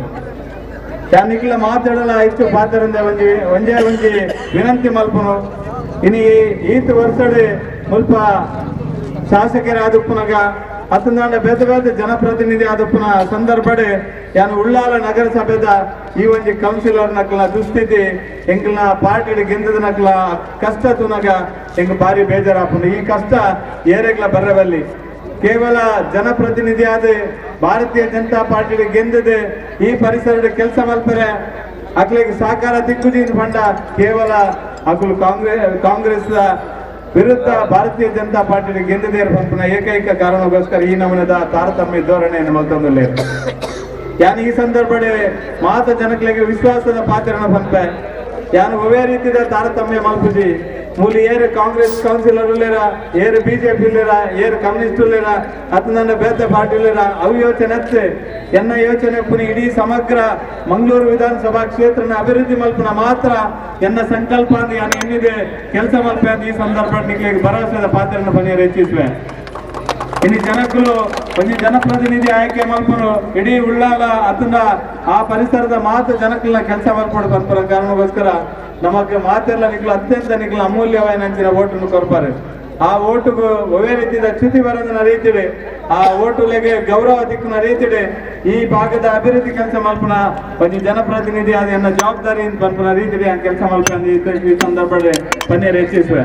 ಯಾನಿಕ್ಲ ಮಾತಾಡಲ ಹೆಚ್ಚು ಪಾತ್ರರಿಂದ ಒಂಜಿ ವಿನಂತಿ ಮಲ್ಪನು ಇನಿ ಈತ ವರ್ಷಡೆ ಮುಲ್ಪ ಶಾಸಕರಾದಪ್ಪನಾಗ ಅತ್ತಂದಾಂಡ ಬೇತೆ ಬೇತೆ ಜನಪ್ರತಿನಿಧಿ ಆದಪ್ಪನ ಸಂದರ್ಭಡೆ ಯಾನು ಉಳ್ಳಾಲ ನಗರಸಭೆದ ಈ ಒಂಜಿ ಕೌನ್ಸಿಲರ್ ನಕ್ಲ ದುಸ್ಥಿತಿ ಎಂಕ್ಲ ಪಾರ್ಟಿ ಗೆಂದದ ನಕ್ಲ ಕಷ್ಟ ತುನಗ ಎಂಗ್ ಬಾರಿ ಬೇಜಾರಾಪುಂಡು ಈ ಕಷ್ಟ ಏರೆಗ್ಲ ಬರ್ರವಲ್ಲಿ ಕೇವಲ ಜನಪ್ರತಿನಿಧಿ ಆದ ಭಾರತೀಯ ಜನತಾ ಪಾರ್ಟಿ ಗೆಂದದೆ ಈ ಪರಿಸರದ ಕೆಲಸ ಮಲ್ಪರೆ ಅಕ್ಲಿಗೆ ಸಾಕಾರ ದಿಕ್ಕುಜಿನ ಬಂಡ ಕೇವಲ ಅಕುಲು ಕಾಂಗ್ರೆಸ್ ವಿರುದ್ಧ ಭಾರತೀಯ ಜನತಾ ಪಾರ್ಟಿ ಗೆಂದದೇ ಪಂಪನ ಏಕೈಕ ಕಾರಣಕ್ಕೋಸ್ಕರ ಈ ನಮೂನದ ತಾರತಮ್ಯ ಧೋರಣೆಯನ್ನು ಮಲ್ತೊಂದಲ್ಲೇ ಯಾನು ಈ ಸಂದರ್ಭಡೆ ಮಾತ ಜನಕ್ಲಿಗೆ ವಿಶ್ವಾಸದ ಪಾತ್ರನ ಪಂಪೆ ಯಾನು ಒವೇ ರೀತಿಯ ತಾರತಮ್ಯ ಮಲ್ಪುಜಿ ಮೂಲಿ ಏರು ಕಾಂಗ್ರೆಸ್ ಕೌನ್ಸಿಲರ್ ಉಳ್ಳೇರ ಏರು ಬಿಜೆಪಿ ಉಳ್ಳೇರ ಏರು ಕಮ್ಯುನಿಸ್ಟ್ ಉಳ್ಳೇರ ಅತ್ತ ಬೇತೆ ಪಾರ್ಟಿ ಉಳ್ಳೇರ ಅವು ಯೋಚನೆ ಹಚ್ಚೆ ಎನ್ನ ಯೋಚನೆ ಪುನಿ ಇಡೀ ಸಮಗ್ರ ಮಂಗಳೂರು ವಿಧಾನಸಭಾ ಕ್ಷೇತ್ರನ ಅಭಿವೃದ್ಧಿ ಮಲ್ಪನ ಮಾತ್ರ ಎನ್ನ ಸಂಕಲ್ಪ ಯಾನು ಏನಿದೆ ಕೆಲಸ ಮಲ್ಪೆ ಅಂತ ಈ ಸಂದರ್ಭ ನಿಕ್ಲಿಗೆ ಭರವಸೆದ ಪಾತ್ರನ ಪನಿಯರು ಹೆಚ್ಚಿಸುವೆ ಇನ್ನು ಜನಕ್ಕೂ ಒಂದು ಜನಪ್ರತಿನಿಧಿ ಆಯ್ಕೆ ಮಲ್ಪನು ಇಡೀ ಉಳ್ಳಾಲ ಅದನ್ನ ಆ ಪರಿಸರದ ಮಾತು ಜನಕ್ಕಲ್ಲ ಕೆಲಸ ಮಲ್ಪಡು ಬಂಪರ ಕಾರಣಕ್ಕೋಸ್ಕರ ನಮಗೆ ಮಾತೆಲ್ಲ ನಿಕ್ಲು ಅತ್ಯಂತ ನಿಕ್ಲು ಅಮೂಲ್ಯವಾದ ಓಟನ್ನು ಕೊರ್ಪಾರೆ ಆ ಓಟುಗೂ ಒವೇ ರೀತಿಯ ಚ್ಯುತಿ ಬರೋದನ್ನ ರೀತಿಡೆ ಆ ಓಟುಲೆಗೆ ಗೌರವ ದಿಕ್ಕನ ರೀತಿಡೆ ಈ ಭಾಗದ ಅಭಿವೃದ್ಧಿ ಕೆಲಸ ಮಲ್ಪನ ಒಂದು ಜನಪ್ರತಿನಿಧಿ ಆದ ಎನ್ನ ಜವಾಬ್ದಾರಿ ಪನ್ಪನ ರೀತಿಡೆ ಆ ಕೆಲಸ ಮಲ್ಪನ ಈ ಸಂದರ್ಭದಲ್ಲಿ ಪನ್ನೀರ್ ಹೆಚ್ಚಿಸುವೆ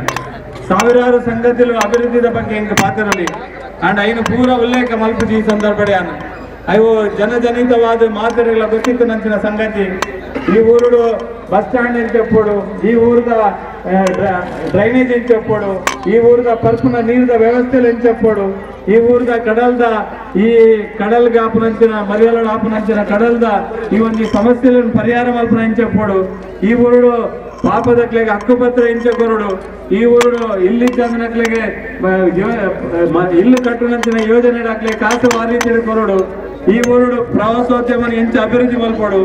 ಸಾವಿರಾರು ಸಂಗತಿಗಳು ಅಭಿವೃದ್ಧಿದ ಬಗ್ಗೆ ಹಿಂಗೆ ಪಾತ್ರರಲ್ಲಿ ಅಂಡ್ ಐನು ಪೂರ ಉಲ್ಲೇಖ ಮಲ್ಪುದು ಈ ಸಂದರ್ಭಡೆ ಅವು ಜನಜನಿತವಾದ ಮಾದರಿಗಳ ಗೊತ್ತಿತ್ತು ನಂಚಿನ ಸಂಗತಿ ಈ ಊರುಡು ಬಸ್ ಸ್ಟ್ಯಾಂಡ್ ಅಂತ చెప్పೋಡು ಈ ಊರದ ಡ್ರೈನೇಜ್ ಅಂತ చెప్పೋಡು ಈ ಊರದ ಪರ್ಪುನ ನೀರಿನ ವ್ಯವಸ್ಥೆలు ಅಂತ చెప్పೋಡು ಈ ಊರದ ಕಡಲ್ದ ಈ ಕಡಲ್ಗೆ ಆಪುನಂಚಿನ ಮರಿಯಲ ಆಪುನಂಚಿನ ಕಡಲ್ದ ಈ ಒಂದು ಸಮಸ್ಯೆಗಳನ್ನು ಪರಿಹಾರ ಮಲ್ಪನ ಅಂತ చెప్పೋಡು ಈ ಊರುಡು ಪಾಪದಕ್ಲೆಗೆ ಹಕ್ಕುಪತ್ರ ಇಂಚಕೊರಡು ಈ ಊರು ಇಲ್ಲಿ ಜನಕ್ಲೆಗೆ ಇಲ್ಲು ಕಟ್ಟುನಂಚಿನ ಯೋಜನೆ ಹಾಕ್ಲೆ ಕಾಸು ವಾರಿ ಕೊರಡು ಈ ಊರುಡು ಪ್ರವಾಸೋದ್ಯಮ ಎಂಚ ಅಭಿವೃದ್ಧಿ ಮಲ್ಪಡು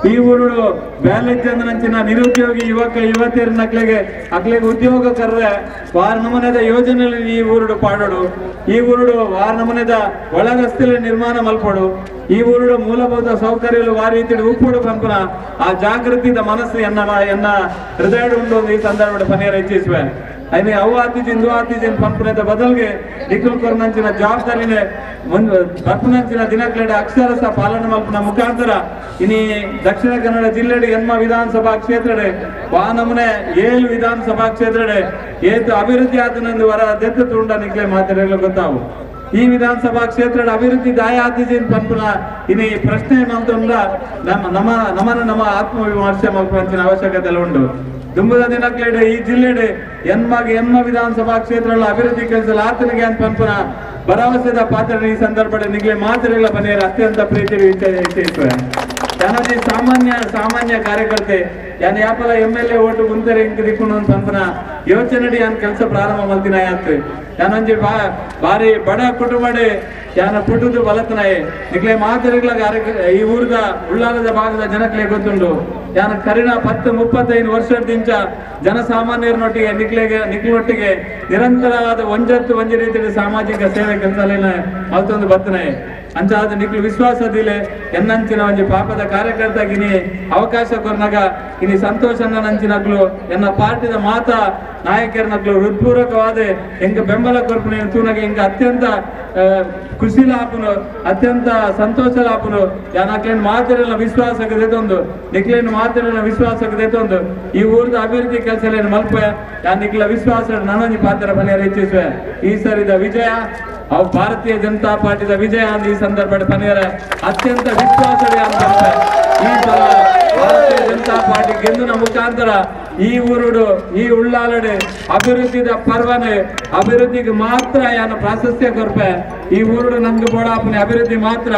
ಈ ಊರುಡು ಬ್ಯಾಲೆನ್ಸ್ ಅಂಚಿನ ನಿರುದ್ಯೋಗಿ ಯುವತಿಯರ ನಕ್ಲೆಗೆ ಅಕ್ಲೆಗೆ ಉದ್ಯೋಗ ಕರ್ರೆ ವಾರ ನಮೂನೆದ ಯೋಜನೆ ಈ ಊರುಡು ಪಾಡೋಡು ಈ ಊರುಡು ವಾರ ನಮೂನೆದ ಒಳಗಸ್ತಲೆ ನಿರ್ಮಾಣ ಮಲ್ಪಡು ಈ ಊರುಡು ಮೂಲಭೂತ ಸೌಕರ್ಯಗಳು ಆ ರೀತಿ ಉಪ್ಪುಡು ಪಂಪನ ಆ ಜಾಗೃತಿದ ಮನಸ್ಸು ಎನ್ನ ಹೃದಯ ಉಂಟು ಈ ಸಂದರ್ಭದ ಪನಿಯರ ಹೆಚ್ಚಿಸುವೆ ಐನೆ ಅವು ಆತಿಜಿಂದು ಆತಿಜಿನ್ ಪಂಪನದ ಬದಲ್ಗೆ ನಿಖಿಲ್ ಕೊರ್ನಂಚಿನ ಜವಾಬ್ದಾರಿನೇ ಪಂಪನಂಚಿನ ದಿನಕ್ಲೆಡ ಅಕ್ಷರಸ ಪಾಲನೆ ಮಲ್ಪನ ಮುಖಾಂತರ ಇನಿ ದಕ್ಷಿಣ ಕನ್ನಡ ಜಿಲ್ಲೆಡೆ ಎನ್ಮ ವಿಧಾನಸಭಾ ಕ್ಷೇತ್ರಡೆ ವಾ ನಮೂನೆ 7 ವಿಧಾನಸಭಾ ಕ್ಷೇತ್ರಡೆ ಏತು ಅಭಿವೃದ್ಧಿ ಆತನೆಂದು ವರ ದೆತ್ತು ತುಂಡ ನಿಕ್ಲೆ ಮಾತಾಡಲು ಗೊತ್ತಾವು ಈ ವಿಧಾನಸಭಾ ಕ್ಷೇತ್ರದ ಅಭಿವೃದ್ಧಿ ದಾಯ ಆತಿಜಿನ್ ಪಂಪನ ಇನಿ ಪ್ರಶ್ನೆ ಮಂತಂದ ನಮ್ಮ ಆತ್ಮವಿಮರ್ಶೆ ಮಲ್ಪಂಚಿನ ಅವಶ್ಯಕತೆ ಉಂಟು ದುಂಬದ ದಿನಕ್ಲೆಡೆ ಈ ಜಿಲ್ಲೆಡೆ ಎನ್ಮ ವಿಧಾನಸಭಾ ಕ್ಷೇತ್ರಗಳ ಅಭಿವೃದ್ಧಿ ಕೆಲಸ ಆತನಿಗೆ ಅಂತ ಪಂಪನ ಭರವಸೆದ ಪಾತ್ರ ಈ ಸಂದರ್ಭದ ನಿಗ್ಲೆ ಮಾತುಗಳ ಬನೆಯರ ಅತ್ಯಂತ ಪ್ರೀತಿ ಇಚ್ಛಿಸುವೆ ಯಾನದಿ ಸಾಮಾನ್ಯ ಕಾರ್ಯಕರ್ತೆ ಯಾನ್ ಯಾಪಲ MLA ಓಟು ಗುಂತರೆ ಇಂಕ ದಿಕ್ಕುಂಡು ಅಂತ ಪಂಪನ ಯೋಚನೆಡಿ ಯಾನ್ ಕೆಲಸ ಪ್ರಾರಂಭ ಮಲ್ತಿನ ಯಾತ್ರೆ ಯಾನೊಂಜಿ ಬಾರಿ ಬಡ ಕುಟುಂಬಡೆ ಯಾನ ಪುಟುದು ಬಲತನಾಯೆ ನಿಕ್ಲೆ ಮಾತರಿಗಳ ಈ ಊರದ ಉಳ್ಳಾಲದ ಭಾಗದ ಜನಕ್ಲೆ ಗೊತ್ತುಂಡು ಯಾನ ಕರಿಣ 10-35 ವರ್ಷದಿಂದ ಜನಸಾಮಾನ್ಯರನೊಟ್ಟಿಗೆ ನಿಕ್ಲೊಟ್ಟಿಗೆ ನಿರಂತರವಾದ ಒಂಜಿ ರೀತಿಯ ಸಾಮಾಜಿಕ ಸೇವೆ ಕೆಲಸ ಅವತ್ತೊಂದು ಬರ್ತನೆ ಅಂಚಾದ ನಿಕ್ಲು ವಿಶ್ವಾಸದಿಲೆ ಎನ್ನಂಚಿನ ಒಂಜಿ ಪಾಪದ ಕಾರ್ಯಕರ್ತಗಿನಿ ಅವಕಾಶ ಕೊರ್ನಗ ಇನಿ ಸಂತೋಷನ ನಂಚಿನಗ್ಲು ಎನ್ನ ಪಾರ್ಟಿದ ಮಾತ ನಾಯಕರನಗ್ಲು ಹೃತ್ಪೂರ್ವಕವಾದ ಎಂಗ ಬೆಂಬಲ ಕೊರ್ಪುನ ತೂನಗೆ ಇಂಗ ಅತ್ಯಂತ ಖುಷಿ ಲಾಪುನು ಅತ್ಯಂತ ಸಂತೋಷ ಲಾಪುನು ಯಾನಕ್ಲೇನ್ ಮಾತಿರಲ್ಲ ವಿಶ್ವಾಸಕ್ಕೆ ದೇತೊಂದು ನಿಕ್ಲೇನ್ ಮಾತಿರಲ್ಲ ವಿಶ್ವಾಸಕ್ಕೆ ದೇತೊಂದು ಈ ಊರದ ಅಭಿವೃದ್ಧಿ ಕೆಲಸ ಮಲ್ಪ ಯಾ ನಿಕ್ಲ ವಿಶ್ವಾಸ ನನೊಂಜಿ ಪಾತ್ರ ಬಲಿಯ ಹೆಚ್ಚಿಸುವೆ ಈ ಸರಿದ ವಿಜಯ ಅವು ಭಾರತೀಯ ಜನತಾ ಪಾರ್ಟಿದ ವಿಜಯ ಅಂತ ಈ ಸಂದರ್ಭ ಪನಿಯರ ಅತ್ಯಂತ ವಿಶ್ವಾಸವೇ ಅಂತ ಈ ಸಲ ಭಾರತೀಯ ಜನತಾ ಪಾರ್ಟಿ ಗೆಲ್ಲುನ ಮುಖಾಂತರ ಈ ಊರುಡು ಈ ಉಳ್ಳಾಲಡೆ ಅಭಿವೃದ್ಧಿದ ಪರ್ವನೆ ಅಭಿವೃದ್ಧಿಗೆ ಮಾತ್ರ ಯಾನ ಪ್ರಾಶಸ್ತ್ಯ ಕೊರ್ಪೆ ಈ ಊರುಡು ನಮ್ಗೆ ಬೋಡಾಪನೆ ಅಭಿವೃದ್ಧಿ ಮಾತ್ರ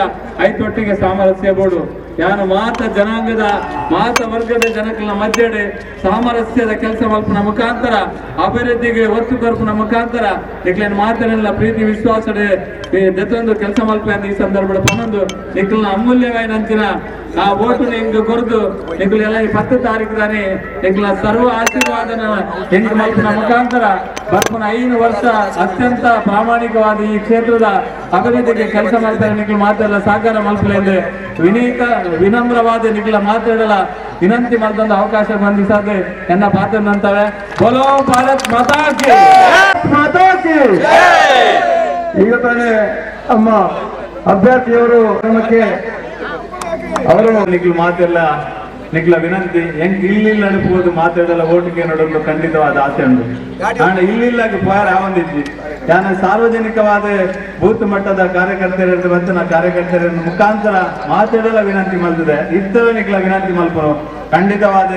ಐತೊಟ್ಟಿಗೆ ಸಾಮರಸ್ಯ ಬೋಡು ಯಾನು ಮಾತ ಜನಾಂಗದ ಮಾತ ವರ್ಗದ ಜನಗಳ ಮಧ್ಯೆ ಸಾಮರಸ್ಯದ ಕೆಲಸ ಮಲ್ಪನ ಮುಖಾಂತರ ಅಭಿವೃದ್ಧಿಗೆ ಒತ್ತು ಕೊರ್ಪನ ಮುಖಾಂತರ ನಿಕ್ಲೇನ್ ಮಾತನೆಲ್ಲ ಪ್ರೀತಿ ವಿಶ್ವಾಸ ದೆತ್ತೊಂದು ಕೆಲಸ ಮಲ್ಪ ಅಂತ ಈ ಸಂದರ್ಭ ಪನ್ನೊಂದು ನಿಕ್ಲನ ಅಮೂಲ್ಯವಾದ ನಂಚಿನ ಆ ಓಟು ಹಿಂಗ ಕೊರದು ನಿಕ್ಲೆಲ್ಲ ಈ 10 ತಾರೀಕು ತಾನೆ ನಿಕ್ಲ ಸರ್ವ ಆಶೀರ್ವಾದನ ಹೆಂಗ್ ಮಲ್ಪನ ಮುಖಾಂತರ ಬರ್ಪನ 5 ವರ್ಷ ಅತ್ಯಂತ ಪ್ರಾಮಾಣಿಕವಾದ ಈ ಕ್ಷೇತ್ರದ ಅಭಿವೃದ್ಧಿಗೆ ಕೆಲಸ ಮಾಡ್ತಾರೆ ನಿಕ್ಲು ಮಾತೆಲ್ಲ ಸಾಕಾರ ಮಲ್ಪಲೆಂದು ವಿನಮ್ರವಾದ ನಿಕ್ಲ ಮಾತಾಡಲ ವಿನಂತಿ ಮಾಡಿದಂತ ಅವಕಾಶ ಬಂದಿಸಾದೆ ಎನ್ನ ಪಾತ್ರನಂತವೆ ಬೋಲೋ ಭಾರತ್ ಮಾತಾಕಿ ಈಗ ತಾನೇ ನಮ್ಮ ಅಭ್ಯರ್ಥಿಯವರು ಕ್ರಮಕ್ಕೆ ಅವರು ನಿಕ್ಲು ಮಾತೆಲ್ಲ ನಿಕ್ಲ ವಿನಂತಿ ಹೆಂಗ್ ಇಲ್ಲಿಲ್ಲ ಅನುಪೋದು ಮಾತಾಡಲ್ಲ ಓಟಿಗೆ ನೋಡಲು ಖಂಡಿತವಾದ ಆಸೆ ಉಂಟು ನಾನು ಇಲ್ಲಿಲ್ಲಾಗಿ ಪೋಯಾರ ಯಾವಂದಿದ್ವಿ ನಾನು ಸಾರ್ವಜನಿಕವಾದ ಬೂತ್ ಮಟ್ಟದ ಕಾರ್ಯಕರ್ತರು ಬಂತು ನಾ ಕಾರ್ಯಕರ್ತರ ಮುಖಾಂತರ ಮಾತಾಡಲ್ಲ ವಿನಂತಿ ಮಲ್ತದೆ ಇತರ ನಿಕ್ಲ ವಿನಂತಿ ಮಲ್ಪರು ಖಂಡಿತವಾದ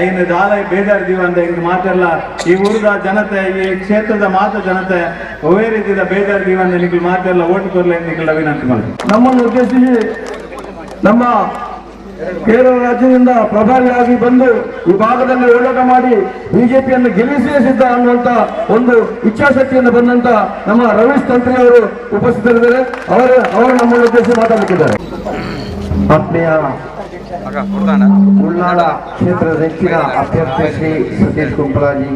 ಐನ ದಾಲ ಬೇದಾರ್ ದೀವ ಅಂತ ಹಿಂಗ್ ಮಾತೆಲ್ಲ ಈ ಊರದ ಜನತೆ ಈ ಕ್ಷೇತ್ರದ ಮಾತ ಜನತೆ ಒವೇ ರೀತಿಯ ಬೇದಾರ್ ದೀವ ಅಂತ ನಿಕ್ಲು ಮಾತೆಲ್ಲ ಓಟ್ ಕೊರ್ಲಿ ನಿಕ್ಲ ವಿನಂತಿ ಮಲ್ತು ನಮ್ಮನ್ನು ಉದ್ದೇಶಿಸಿ ನಮ್ಮ ಕೇರಳ ರಾಜ್ಯದಿಂದ ಪ್ರಭಾರಿಯಾಗಿ ಬಂದು ಈ ಭಾಗದಲ್ಲಿ ಹೋರಾಟ ಮಾಡಿ ಬಿಜೆಪಿಯನ್ನು ಗೆಲ್ಲಿಸೇ ಸಿದ್ಧ ಅನ್ನುವಂತ ಒಂದು ಇಚ್ಛಾಶಕ್ತಿಯಿಂದ ಬಂದಂತ ನಮ್ಮ ರವೀಶ್ ತಂತ್ರಿ ಅವರು ಉಪಸ್ಥಿತರಿದ್ದಾರೆ. ಅವರು ನಮ್ಮನ್ನು ಉದ್ದೇಶಿಸಿ ಮಾತಾಡುತ್ತಿದ್ದಾರೆ. ಆತ್ಮೀಯ ಉಳ್ಳಾಳ ಕ್ಷೇತ್ರದ ಹೆಚ್ಚಿನ ಅಭ್ಯರ್ಥಿ ಶ್ರೀ ಸತೀಶ್ ಕುಂಪಲಾಜಿ,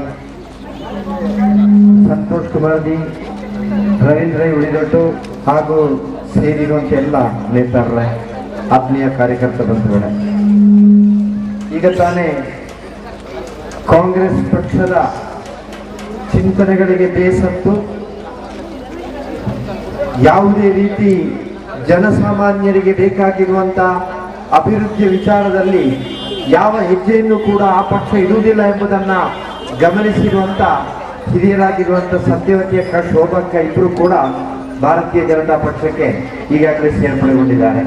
ಸಂತೋಷ್ ಕುಮಾರ್ಜಿ, ರವೀಂದ್ರ ಉಳಿದೊಟ್ಟು ಹಾಗೂ ಸೇರಿರುವಂತ ಎಲ್ಲ ನೇತಾರರೇ, ಆತ್ಮೀಯ ಕಾರ್ಯಕರ್ತ ಬಂಧುಗಳೇ, ಈಗ ತಾನೇ ಕಾಂಗ್ರೆಸ್ ಪಕ್ಷದ ಚಿಂತನೆಗಳಿಗೆ ಬೇಸತ್ತು ಯಾವುದೇ ರೀತಿ ಜನಸಾಮಾನ್ಯರಿಗೆ ಬೇಕಾಗಿರುವಂತ ಅಭಿವೃದ್ಧಿ ವಿಚಾರದಲ್ಲಿ ಯಾವ ಹೆಜ್ಜೆಯನ್ನು ಕೂಡ ಆ ಪಕ್ಷ ಇಡುವುದಿಲ್ಲ ಎಂಬುದನ್ನ ಗಮನಿಸಿರುವಂತ ಹಿರಿಯರಾಗಿರುವಂತ ಸತ್ಯವತಿ ಅಕ್ಕ, ಶೋಭಕ್ಕ ಇಬ್ಬರು ಕೂಡ ಭಾರತೀಯ ಜನತಾ ಪಕ್ಷಕ್ಕೆ ಈಗಾಗಲೇ ಸೇರ್ಪಡೆಗೊಂಡಿದ್ದಾರೆ.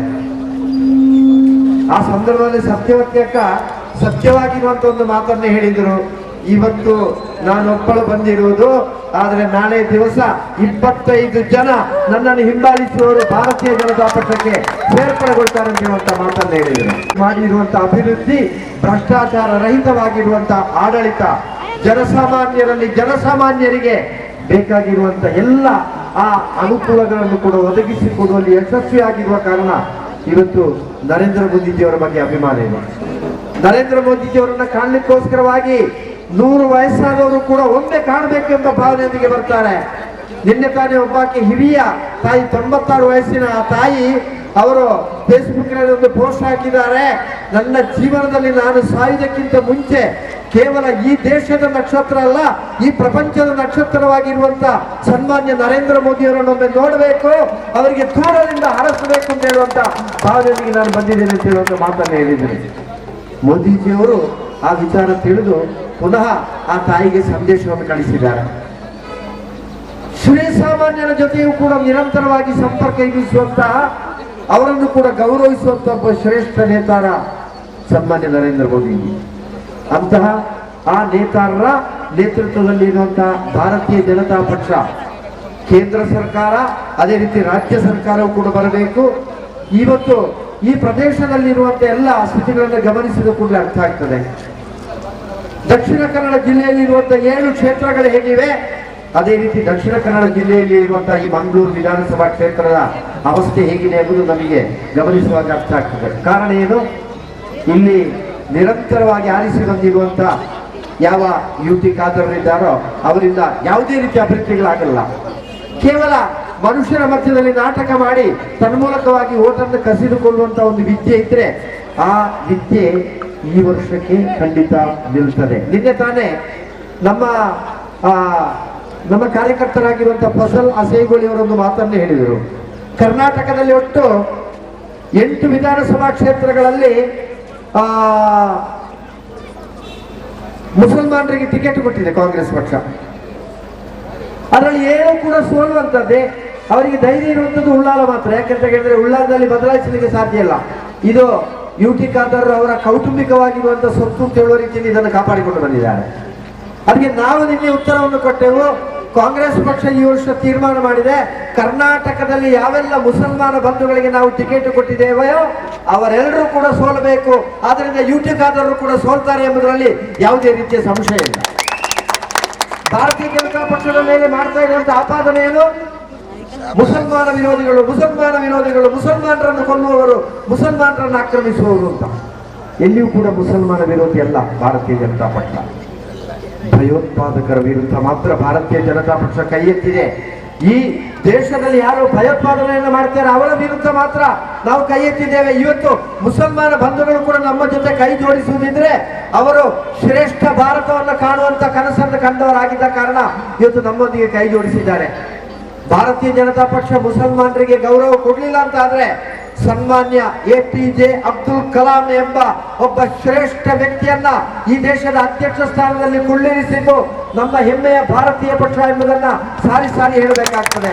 ಆ ಸಂದರ್ಭದಲ್ಲಿ ಸತ್ಯವತಿ ಅಕ್ಕ ಸತ್ಯವಾಗಿರುವಂತ ಒಂದು ಮಾತನ್ನೇ ಹೇಳಿದರು. ಇವತ್ತು ನಾನೊಬ್ಬಳು ಬಂದಿರುವುದು, ಆದರೆ ನಾಳೆ ದಿವಸ 25 ಜನ ನನ್ನನ್ನು ಹಿಂಬಾಲಿಸುವವರು ಭಾರತೀಯ ಜನತಾ ಪಕ್ಷಕ್ಕೆ ಸೇರ್ಪಡೆಗೊಳ್ತಾರೆ ಅಂತ ಹೇಳುವಂತ ಮಾತನ್ನು ಹೇಳಿದರು. ಮಾಡಿರುವಂತ ಅಭಿವೃದ್ಧಿ, ಭ್ರಷ್ಟಾಚಾರ ರಹಿತವಾಗಿರುವಂತ ಆಡಳಿತ, ಜನಸಾಮಾನ್ಯರಿಗೆ ಬೇಕಾಗಿರುವಂತ ಎಲ್ಲ ಆ ಅನುಕೂಲಗಳನ್ನು ಕೂಡ ಒದಗಿಸಿಕೊಡುವಲ್ಲಿ ಯಶಸ್ವಿಯಾಗಿರುವ ಕಾರಣ ಇವತ್ತು ನರೇಂದ್ರ ಮೋದಿಜಿಯವರ ಬಗ್ಗೆ ಅಭಿಮಾನ ಇದೆ. ನರೇಂದ್ರ ಮೋದಿಜಿಯವರನ್ನ ಕಾಣಲಿಕ್ಕೋಸ್ಕರವಾಗಿ 100 ವಯಸ್ಸಾದವರು ಕೂಡ ಒಮ್ಮೆ ಕಾಣಬೇಕು ಎಂಬ ಭಾವನೆಯೊಂದಿಗೆ ಬರ್ತಾರೆ. ನಿನ್ನೆ ತಾನೇ ಒಬ್ಬಾಕೆ ಹಿರಿಯ ತಾಯಿ, 96 ವಯಸ್ಸಿನ ಆ ತಾಯಿ, ಅವರು ಫೇಸ್ಬುಕ್ ನಲ್ಲಿ ಒಂದು ಪೋಸ್ಟ್ ಹಾಕಿದ್ದಾರೆ. ನನ್ನ ಜೀವನದಲ್ಲಿ ನಾನು ಸಾಯುವುದಕ್ಕಿಂತ ಮುಂಚೆ ಕೇವಲ ಈ ದೇಶದ ನಕ್ಷತ್ರ ಅಲ್ಲ, ಈ ಪ್ರಪಂಚದ ನಕ್ಷತ್ರವಾಗಿರುವಂತ ಸನ್ಮಾನ್ಯ ನರೇಂದ್ರ ಮೋದಿಯವರನ್ನು ಒಮ್ಮೆ ನೋಡಬೇಕು, ಅವರಿಗೆ ದೂರದಿಂದ ಹರಸಬೇಕು ಅಂತ ಹೇಳುವಂತ ಭಾವನೆಯೊಂದಿಗೆ ನಾನು ಬಂದಿದ್ದೇನೆ ಅಂತ ಹೇಳುವಂತ ಮಾತನ್ನು ಹೇಳಿದ್ದೇನೆ. ಮೋದಿಜಿಯವರು ಆ ವಿಚಾರ ತಿಳಿದು ಪುನಃ ಆ ತಾಯಿಗೆ ಸಂದೇಶವನ್ನು ಕಳಿಸಿದ್ದಾರೆ. ಶ್ರೀಸಾಮಾನ್ಯರ ಜೊತೆಯೂ ಕೂಡ ನಿರಂತರವಾಗಿ ಸಂಪರ್ಕ ಇರಿಸುವಂತಹ, ಅವರನ್ನು ಕೂಡ ಗೌರವಿಸುವಂತಹ ಒಬ್ಬ ಶ್ರೇಷ್ಠ ನೇತಾರ ಸನ್ಮಾನ್ಯ ನರೇಂದ್ರ ಮೋದಿ. ಅಂತಹ ಆ ನೇತಾರರ ನೇತೃತ್ವದಲ್ಲಿ ಇರುವಂತಹ ಭಾರತೀಯ ಜನತಾ ಪಕ್ಷ, ಕೇಂದ್ರ ಸರ್ಕಾರ, ಅದೇ ರೀತಿ ರಾಜ್ಯ ಸರ್ಕಾರವೂ ಕೂಡ ಬರಬೇಕು. ಇವತ್ತು ಈ ಪ್ರದೇಶದಲ್ಲಿರುವಂತ ಎಲ್ಲ ಸ್ಥಿತಿಗಳನ್ನು ಗಮನಿಸಿದ ಕೂಡಲೇ ಅರ್ಥ ಆಗ್ತದೆ. ದಕ್ಷಿಣ ಕನ್ನಡ ಜಿಲ್ಲೆಯಲ್ಲಿರುವಂತಹ 7 ಕ್ಷೇತ್ರಗಳು ಹೇಗಿವೆ, ಅದೇ ರೀತಿ ದಕ್ಷಿಣ ಕನ್ನಡ ಜಿಲ್ಲೆಯಲ್ಲಿ ಇರುವಂತಹ ಈ ಮಂಗಳೂರು ವಿಧಾನಸಭಾ ಕ್ಷೇತ್ರದ ಅವಸ್ಥೆ ಹೇಗಿದೆ ಎಂಬುದು ನಮಗೆ ಗಮನಿಸುವಾಗ ಅರ್ಥ ಆಗ್ತದೆ. ಕಾರಣ ಏನು? ಇಲ್ಲಿ ನಿರಂತರವಾಗಿ ಆರಿಸಿ ಬಂದಿರುವಂತಹ ಯಾವ ಯುಟಿ ಖಾದರ್ರಿದ್ದಾರೋ ಅವರಿಂದ ಯಾವುದೇ ರೀತಿಯ ಅಭಿವೃದ್ಧಿಗಳಾಗಲ್ಲ. ಕೇವಲ ಮನುಷ್ಯರ ಮಧ್ಯದಲ್ಲಿ ನಾಟಕ ಮಾಡಿ ತನ್ಮೂಲಕವಾಗಿ ಓಟನ್ನು ಕಸಿದುಕೊಳ್ಳುವಂತ ಒಂದು ವಿದ್ಯೆ ಇದ್ರೆ ಆ ವಿದ್ಯೆ ಈ ವರ್ಷಕ್ಕೆ ಖಂಡಿತ ನಿಲ್ತದೆ. ನಿನ್ನೆ ತಾನೇ ನಮ್ಮ ಕಾರ್ಯಕರ್ತರಾಗಿರುವಂತಹ ಫಸಲ್ ಅಸೇಗೋಳಿ ಅವರೊಂದು ಮಾತನ್ನು ಹೇಳಿದರು. ಕರ್ನಾಟಕದಲ್ಲಿ ಒಟ್ಟು 8 ವಿಧಾನಸಭಾ ಕ್ಷೇತ್ರಗಳಲ್ಲಿ ಮುಸಲ್ಮಾನರಿಗೆ ಟಿಕೆಟ್ ಕೊಟ್ಟಿದೆ ಕಾಂಗ್ರೆಸ್ ಪಕ್ಷ. ಅದರಲ್ಲಿ ಏನೂ ಕೂಡ ಸೋಲುವಂಥದ್ದೇ. ಅವರಿಗೆ ಧೈರ್ಯ ಇರುವಂಥದ್ದು ಉಳ್ಳಾಲ ಮಾತ್ರ. ಯಾಕಂತ ಹೇಳಿದ್ರೆ ಉಳ್ಳಾಲದಲ್ಲಿ ಬದಲಾಯಿಸಲಿಕ್ಕೆ ಸಾಧ್ಯ ಇಲ್ಲ. ಇದು ಯುಟಿ ಖಾದರ್ ಅವರ ಕೌಟುಂಬಿಕವಾಗಿರುವಂತಹ ಸೊತ್ತು ಅಂತ ಹೇಳುವ ರೀತಿಯಲ್ಲಿ ಇದನ್ನು ಕಾಪಾಡಿಕೊಂಡು ಬಂದಿದ್ದಾರೆ. ಅದಕ್ಕೆ ನಾವು ನಿನ್ನೆ ಉತ್ತರವನ್ನು ಕೊಟ್ಟೆವು. ಕಾಂಗ್ರೆಸ್ ಪಕ್ಷ ಈ ವರ್ಷ ತೀರ್ಮಾನ ಮಾಡಿದೆ, ಕರ್ನಾಟಕದಲ್ಲಿ ಯಾವೆಲ್ಲ ಮುಸಲ್ಮಾನ ಬಂಧುಗಳಿಗೆ ನಾವು ಟಿಕೆಟ್ ಕೊಟ್ಟಿದ್ದೇವೆಯೋ ಅವರೆಲ್ಲರೂ ಕೂಡ ಸೋಲಬೇಕು. ಆದ್ರಿಂದ ಯುಟಿ ಖಾದರ್ ಕೂಡ ಸೋಲ್ತಾರೆ ಎಂಬುದರಲ್ಲಿ ಯಾವುದೇ ರೀತಿಯ ಸಂಶಯ ಇಲ್ಲ. ಭಾರತೀಯ ಜನತಾ ಪಕ್ಷದ ಮೇಲೆ ಮಾಡ್ತಾ ಇರುವಂತಹ ಆಪಾದನೆ ಏನು? ಮುಸಲ್ಮಾನ ವಿರೋಧಿಗಳು, ಮುಸಲ್ಮಾನರನ್ನು ಕೊಲ್ಲುವವರು, ಮುಸಲ್ಮಾನರನ್ನು ಆಕ್ರಮಿಸುವವರು ಅಂತ. ಎಲ್ಲಿಯೂ ಕೂಡ ಮುಸಲ್ಮಾನ ವಿರೋಧಿ ಅಲ್ಲ ಭಾರತೀಯ ಜನತಾ ಪಕ್ಷ. ಭಯೋತ್ಪಾದಕರ ವಿರುದ್ಧ ಮಾತ್ರ ಭಾರತೀಯ ಜನತಾ ಪಕ್ಷ ಕೈ ಎತ್ತಿದೆ. ಈ ದೇಶದಲ್ಲಿ ಯಾರು ಭಯೋತ್ಪಾದನೆಯನ್ನು ಮಾಡ್ತಾರೆ ಅವರ ವಿರುದ್ಧ ಮಾತ್ರ ನಾವು ಕೈ ಎತ್ತಿದ್ದೇವೆ. ಇವತ್ತು ಮುಸಲ್ಮಾನ ಬಂಧುಗಳು ಕೂಡ ನಮ್ಮ ಜೊತೆ ಕೈ ಜೋಡಿಸುವುದಿದ್ರೆ ಅವರು ಶ್ರೇಷ್ಠ ಭಾರತವನ್ನು ಕಾಣುವಂತ ಕನಸನ್ನು ಕಂಡವರಾಗಿದ್ದ ಕಾರಣ ಇವತ್ತು ನಮ್ಮೊಂದಿಗೆ ಕೈ ಜೋಡಿಸಿದ್ದಾರೆ. ಭಾರತೀಯ ಜನತಾ ಪಕ್ಷ ಮುಸಲ್ಮಾನರಿಗೆ ಗೌರವ ಕೊಡಲಿಲ್ಲ ಅಂತ ಆದ್ರೆ ಸನ್ಮಾನ್ಯ APJ ಅಬ್ದುಲ್ ಕಲಾಂ ಎಂಬ ಒಬ್ಬ ಶ್ರೇಷ್ಠ ವ್ಯಕ್ತಿಯನ್ನ ಈ ದೇಶದ ಅಧ್ಯಕ್ಷ ಸ್ಥಾನದಲ್ಲಿ ಕುಳ್ಳಿರಿಸಿದ್ದು ನಮ್ಮ ಹೆಮ್ಮೆಯ ಭಾರತೀಯ ಪಕ್ಷ ಎಂಬುದನ್ನ ಸಾರಿ ಸಾರಿ ಹೇಳಬೇಕಾಗ್ತದೆ.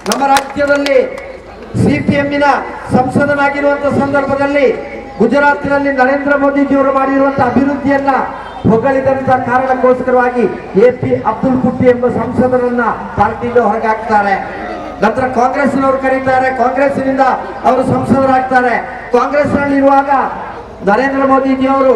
ನಮ್ಮ ರಾಜ್ಯದಲ್ಲಿ CPMನ ಸಂಸದನಾಗಿರುವಂತಹ ಸಂದರ್ಭದಲ್ಲಿ ಗುಜರಾತ್ನಲ್ಲಿ ನರೇಂದ್ರ ಮೋದಿಜಿಯವರು ಮಾಡಿರುವಂತಹ ಅಭಿವೃದ್ಧಿಯನ್ನ ಹೊಗಳಿದಂತ ಕಾರಣಕ್ಕೋಸ್ಕರವಾಗಿ AP ಅಬ್ದುಲ್ ಕುಟ್ಟಿ ಎಂಬ ಸಂಸದರನ್ನ ಪಾರ್ಟಿಯಿಂದ ಹೊರಗಾಕ್ತಾರೆ. ನಂತರ ಕಾಂಗ್ರೆಸ್ನವರು ಕರೀತಾರೆ, ಕಾಂಗ್ರೆಸ್ನಿಂದ ಅವರು ಸಂಸದರಾಗ್ತಾರೆ. ಕಾಂಗ್ರೆಸ್ನಲ್ಲಿರುವಾಗ ನರೇಂದ್ರ ಮೋದಿಜಿಯವರು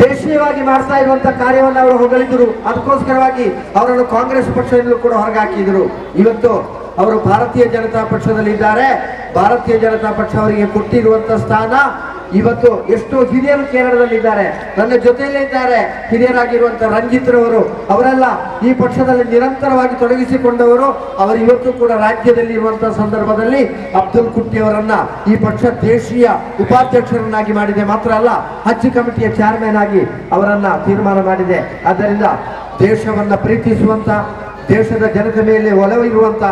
ದೇಶೀಯವಾಗಿ ಮಾಡ್ತಾ ಇರುವಂತಹ ಕಾರ್ಯವನ್ನು ಅವರು ಹೊಗಳಿದ್ರು. ಅದಕ್ಕೋಸ್ಕರವಾಗಿ ಅವರನ್ನು ಕಾಂಗ್ರೆಸ್ ಪಕ್ಷದಿಂದಲೂ ಕೂಡ ಹೊರಗಾಕಿದ್ರು. ಇವತ್ತು ಅವರು ಭಾರತೀಯ ಜನತಾ ಪಕ್ಷದಲ್ಲಿದ್ದಾರೆ. ಭಾರತೀಯ ಜನತಾ ಪಕ್ಷ ಅವರಿಗೆ ಕೊಟ್ಟಿರುವಂತಹ ಸ್ಥಾನ ಇವತ್ತು ಎಷ್ಟೋ ಹಿರಿಯರು ಕೇರಳದಲ್ಲಿದ್ದಾರೆ, ನನ್ನ ಜೊತೆಯಲ್ಲೇ ಇದ್ದಾರೆ. ಹಿರಿಯರಾಗಿರುವಂತಹ ರಂಜಿತ್ರವರು ಅವರೆಲ್ಲ ಈ ಪಕ್ಷದಲ್ಲಿ ನಿರಂತರವಾಗಿ ತೊಡಗಿಸಿಕೊಂಡವರು. ಅವರು ಇವತ್ತು ಕೂಡ ರಾಜ್ಯದಲ್ಲಿ ಇರುವಂತಹ ಸಂದರ್ಭದಲ್ಲಿ ಅಬ್ದುಲ್ ಕುಟ್ಟಿ ಅವರನ್ನ ಈ ಪಕ್ಷ ದೇಶೀಯ ಉಪಾಧ್ಯಕ್ಷರನ್ನಾಗಿ ಮಾಡಿದೆ. ಮಾತ್ರ ಅಲ್ಲ, ಹಜ್ ಕಮಿಟಿಯ ಚೇರ್ಮನ್ ಆಗಿ ಅವರನ್ನ ತೀರ್ಮಾನ ಮಾಡಿದೆ. ಆದ್ದರಿಂದ ದೇಶವನ್ನ ಪ್ರೀತಿಸುವಂತ, ದೇಶದ ಜನತೆ ಮೇಲೆ ಒಲವಿರುವಂತ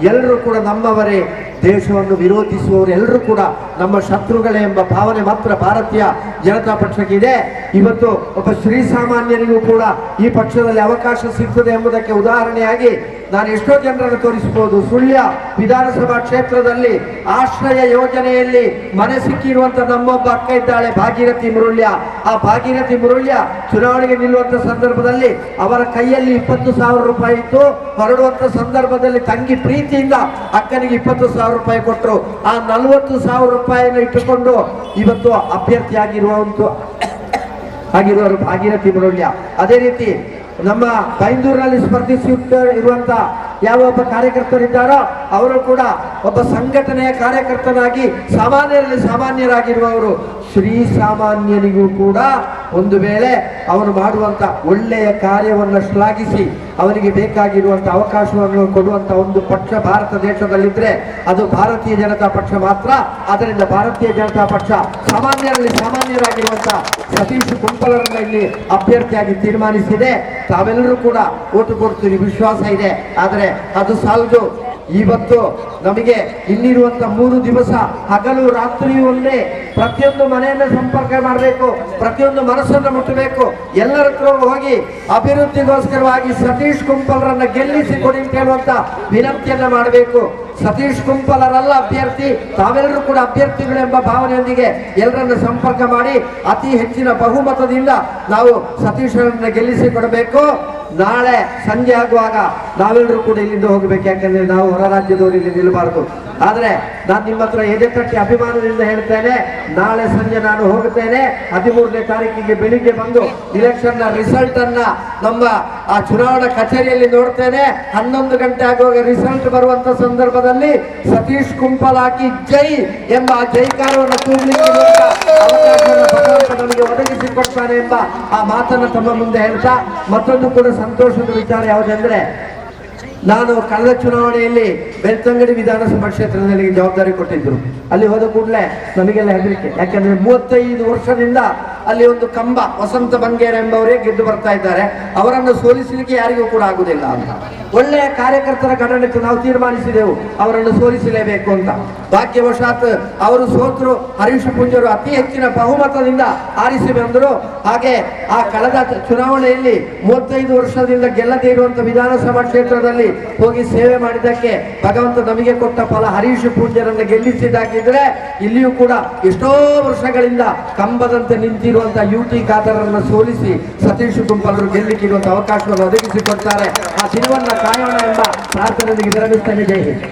ಎಲ್ಲರೂ ಕೂಡ ನಮ್ಮವರೇ. ದೇಶವನ್ನು ವಿರೋಧಿಸುವವರು ಎಲ್ಲರೂ ಕೂಡ ನಮ್ಮ ಶತ್ರುಗಳೇ ಎಂಬ ಭಾವನೆ ಮಾತ್ರ ಭಾರತೀಯ ಜನತಾ ಪಕ್ಷಕ್ಕಿದೆ. ಇವತ್ತು ಒಬ್ಬ ಶ್ರೀಸಾಮಾನ್ಯರಿಗೂ ಕೂಡ ಈ ಪಕ್ಷದಲ್ಲಿ ಅವಕಾಶ ಸಿಗ್ತದೆ ಎಂಬುದಕ್ಕೆ ಉದಾಹರಣೆಯಾಗಿ ನಾನು ಎಷ್ಟೋ ಜನರನ್ನು ತೋರಿಸಬಹುದು. ಸುಳ್ಯ ವಿಧಾನಸಭಾ ಕ್ಷೇತ್ರದಲ್ಲಿ ಆಶ್ರಯ ಯೋಜನೆಯಲ್ಲಿ ಮನೆ ಸಿಕ್ಕಿರುವಂತ ನಮ್ಮೊಬ್ಬ ಅಕ್ಕ ಇದ್ದಾಳೆ, ಭಾಗೀರಥಿ ಮುರುಳ್ಯ. ಆ ಭಾಗೀರಥಿ ಮುರುಳ್ಯ ಚುನಾವಣೆಗೆ ನಿಲ್ಲುವಂತ ಸಂದರ್ಭದಲ್ಲಿ ಅವರ ಕೈಯಲ್ಲಿ 20,000 ರೂಪಾಯಿ ಇತ್ತು. ಹೊರಡುವಂತ ಸಂದರ್ಭದಲ್ಲಿ ತಂಗಿ ಪ್ರೀತಿಯಿಂದ ಅಕ್ಕನಿಗೆ 20,000 ರೂಪಾಯಿ ಕೊಟ್ಟರು. ಆ 40,000 ರೂಪಾಯಿಯನ್ನು ಇಟ್ಟುಕೊಂಡು ಇವತ್ತು ಅಭ್ಯರ್ಥಿ ಆಗಿರುವರು ಭಾಗೀರಥಿ ಮುರುಳ್ಯ. ಅದೇ ರೀತಿ ನಮ್ಮ ಬೈಂದೂರಿನಲ್ಲಿ ಸ್ಪರ್ಧಿಸುತ್ತ ಇರುವಂತ ಯಾವ ಒಬ್ಬ ಕಾರ್ಯಕರ್ತರಿದ್ದಾರೋ ಅವರು ಕೂಡ ಒಬ್ಬ ಸಂಘಟನೆಯ ಕಾರ್ಯಕರ್ತನಾಗಿ ಸಾಮಾನ್ಯರಲ್ಲಿ ಸಾಮಾನ್ಯರಾಗಿರುವವರು. ಶ್ರೀ ಸಾಮಾನ್ಯನಿಗೂ ಕೂಡ ಒಂದು ವೇಳೆ ಅವನು ಮಾಡುವಂತ ಒಳ್ಳೆಯ ಕಾರ್ಯವನ್ನು ಶ್ಲಾಘಿಸಿ ಅವನಿಗೆ ಬೇಕಾಗಿರುವಂತ ಅವಕಾಶವನ್ನು ಕೊಡುವಂತ ಒಂದು ಪಕ್ಷ ಭಾರತ ದೇಶದಲ್ಲಿದ್ರೆ ಅದು ಭಾರತೀಯ ಜನತಾ ಪಕ್ಷ ಮಾತ್ರ. ಆದ್ದರಿಂದ ಭಾರತೀಯ ಜನತಾ ಪಕ್ಷ ಸಾಮಾನ್ಯರಲ್ಲಿ ಸಾಮಾನ್ಯರಾಗಿರುವಂತ ಸತೀಶ್ ಕುಂಪಲರನ್ನ ಇಲ್ಲಿ ಅಭ್ಯರ್ಥಿಯಾಗಿ ತೀರ್ಮಾನಿಸಿದೆ. ತಾವೆಲ್ಲರೂ ಕೂಡ ಓಟು ಕೊಡ್ತೀರಿ, ವಿಶ್ವಾಸ ಇದೆ. ಆದರೆ ಅದು ಸಾಲದು. ಇವತ್ತು ನಮಗೆ ಇಲ್ಲಿರುವಂತ 3 ದಿವಸ ಹಗಲು ರಾತ್ರಿ ಒಂದೇ ಪ್ರತಿಯೊಂದು ಮನೆಯನ್ನು ಸಂಪರ್ಕ ಮಾಡಬೇಕು, ಪ್ರತಿಯೊಂದು ಮನಸ್ಸನ್ನು ಮುಟ್ಟಬೇಕು, ಎಲ್ಲರ ಹತ್ರ ಹೋಗಿ ಅಭಿವೃದ್ಧಿಗೋಸ್ಕರವಾಗಿ ಸತೀಶ್ ಕುಂಪಲರನ್ನ ಗೆಲ್ಲಿಸಿ ಕೊಡಿ ಅಂತ ಹೇಳುವಂತ ವಿನಂತಿಯನ್ನ ಮಾಡಬೇಕು. ಸತೀಶ್ ಕುಂಪಲರಲ್ಲ ಅಭ್ಯರ್ಥಿ, ತಾವೆಲ್ಲರೂ ಕೂಡ ಅಭ್ಯರ್ಥಿಗಳು ಎಂಬ ಭಾವನೆಯೊಂದಿಗೆ ಎಲ್ಲರನ್ನ ಸಂಪರ್ಕ ಮಾಡಿ ಅತಿ ಹೆಚ್ಚಿನ ಬಹುಮತದಿಂದ ನಾವು ಸತೀಶರನ್ನ ಗೆಲ್ಲಿಸಿ ಕೊಡಬೇಕು. ನಾಳೆ ಸಂಜೆ ಆಗುವಾಗ ನಾವೆಲ್ಲರೂ ಕೂಡ ಇಲ್ಲಿಂದ ಹೋಗ್ಬೇಕು, ಯಾಕಂದ್ರೆ ನಾವು ಹೊರ ರಾಜ್ಯದವರು ಇಲ್ಲಿ ನಿಲ್ಲಬಾರದು. ಆದ್ರೆ ನಾನು ನಿಮ್ಮ ಹತ್ರ ಎದೆ ತಟ್ಟಿ ಅಭಿಮಾನದಿಂದ ಹೇಳ್ತೇನೆ, ನಾಳೆ ಸಂಜೆ ನಾನು ಹೋಗುತ್ತೇನೆ. 13ನೇ ತಾರೀಕಿಗೆ ಬೆಳಿಗ್ಗೆ ಬಂದು ಇಲೆಕ್ಷನ್ ನ ರಿಸಲ್ಟ್ ಅನ್ನ ನಮ್ಮ ಆ ಚುನಾವಣಾ ಕಚೇರಿಯಲ್ಲಿ ನೋಡ್ತೇನೆ. 11 ಗಂಟೆ ಆಗುವಾಗ ರಿಸಲ್ಟ್ ಬರುವಂತ ಸಂದರ್ಭದಲ್ಲಿ ಸತೀಶ್ ಕುಂಪಲ್ ಹಾಕಿ ಜೈ ಎಂಬ ಜೈಕಾರವನ್ನು ಕೂಗಲಿಕ್ಕೆ ಅವಕಾಶವನ್ನು ಭಗವಂತ ನಮಗೆ ಒದಗಿಸಿಕೊಡ್ತಾನೆ ಎಂಬ ಆ ಮಾತನ್ನು ತಮ್ಮ ಮುಂದೆ ಹೇಳ್ತಾ, ಮತ್ತೊಂದು ಕೂಡ ಸಂತೋಷದ ವಿಚಾರ ಯಾವುದಂದ್ರೆ, ನಾನು ಕಳೆದ ಚುನಾವಣೆಯಲ್ಲಿ ಬೆಳ್ತಂಗಡಿ ವಿಧಾನಸಭಾ ಕ್ಷೇತ್ರದಲ್ಲಿ ಜವಾಬ್ದಾರಿ ಕೊಟ್ಟಿದ್ರು. ಅಲ್ಲಿ ಹೋದ ಕೂಡಲೇ ನಮಗೆಲ್ಲ ಹೆದರಿಕೆ, ಯಾಕಂದ್ರೆ 35 ವರ್ಷದಿಂದ ಅಲ್ಲಿ ಒಂದು ಕಂಬ ವಸಂತ ಬಂಗೇರ ಎಂಬವರೇ ಗೆದ್ದು ಬರ್ತಾ ಇದ್ದಾರೆ. ಅವರನ್ನು ಸೋಲಿಸಲಿಕ್ಕೆ ಯಾರಿಗೂ ಕೂಡ ಆಗುದಿಲ್ಲ ಅಂತ ಒಳ್ಳೆಯ ಕಾರ್ಯಕರ್ತರ ಘಟನೆಗೆ ನಾವು ತೀರ್ಮಾನಿಸಿದೆವು ಅವರನ್ನು ಸೋಲಿಸಲೇಬೇಕು ಅಂತ. ಭಾಗ್ಯವಶಾತ್ ಅವರು ಸೋತರು. ಹರೀಶ್ ಪೂಂಜರು ಅತಿ ಹೆಚ್ಚಿನ ಬಹುಮತದಿಂದ ಆರಿಸಿ ಬಂದರು. ಹಾಗೆ ಆ ಕಳೆದ ಚುನಾವಣೆಯಲ್ಲಿ 35 ವರ್ಷದಿಂದ ಗೆಲ್ಲದೇ ಇರುವಂತ ವಿಧಾನಸಭಾ ಕ್ಷೇತ್ರದಲ್ಲಿ ಹೋಗಿ ಸೇವೆ ಮಾಡಿದ್ದಕ್ಕೆ ಭಗವಂತ ನಮಗೆ ಕೊಟ್ಟ ಫಲ. ಹರೀಶ್ ಪೂಜ್ಯರನ್ನು ಗೆಲ್ಲಿಸಿದಾಗಿದ್ರೆ ಇಲ್ಲಿಯೂ ಕೂಡ ಎಷ್ಟೋ ವರ್ಷಗಳಿಂದ ಕಂಬದಂತೆ ನಿಂತಿರುವಂತ UT ಖಾದರನ್ನು ಸೋಲಿಸಿ ಸತೀಶ್ ಕುಂಪಲ್ರು ಗೆಲ್ಲಿಕ್ಕಿರುವಂತ ಅವಕಾಶವನ್ನು ಒದಗಿಸಿಕೊಡ್ತಾರೆ. ಆ ದಿನವನ್ನ ಕಾಯೋಣ ಎಂಬ ಪ್ರಾರ್ಥನೆಗೆ ವಿರಮಿಸ್ತೇನೆ. ಜೈ ಹಿಂದ್.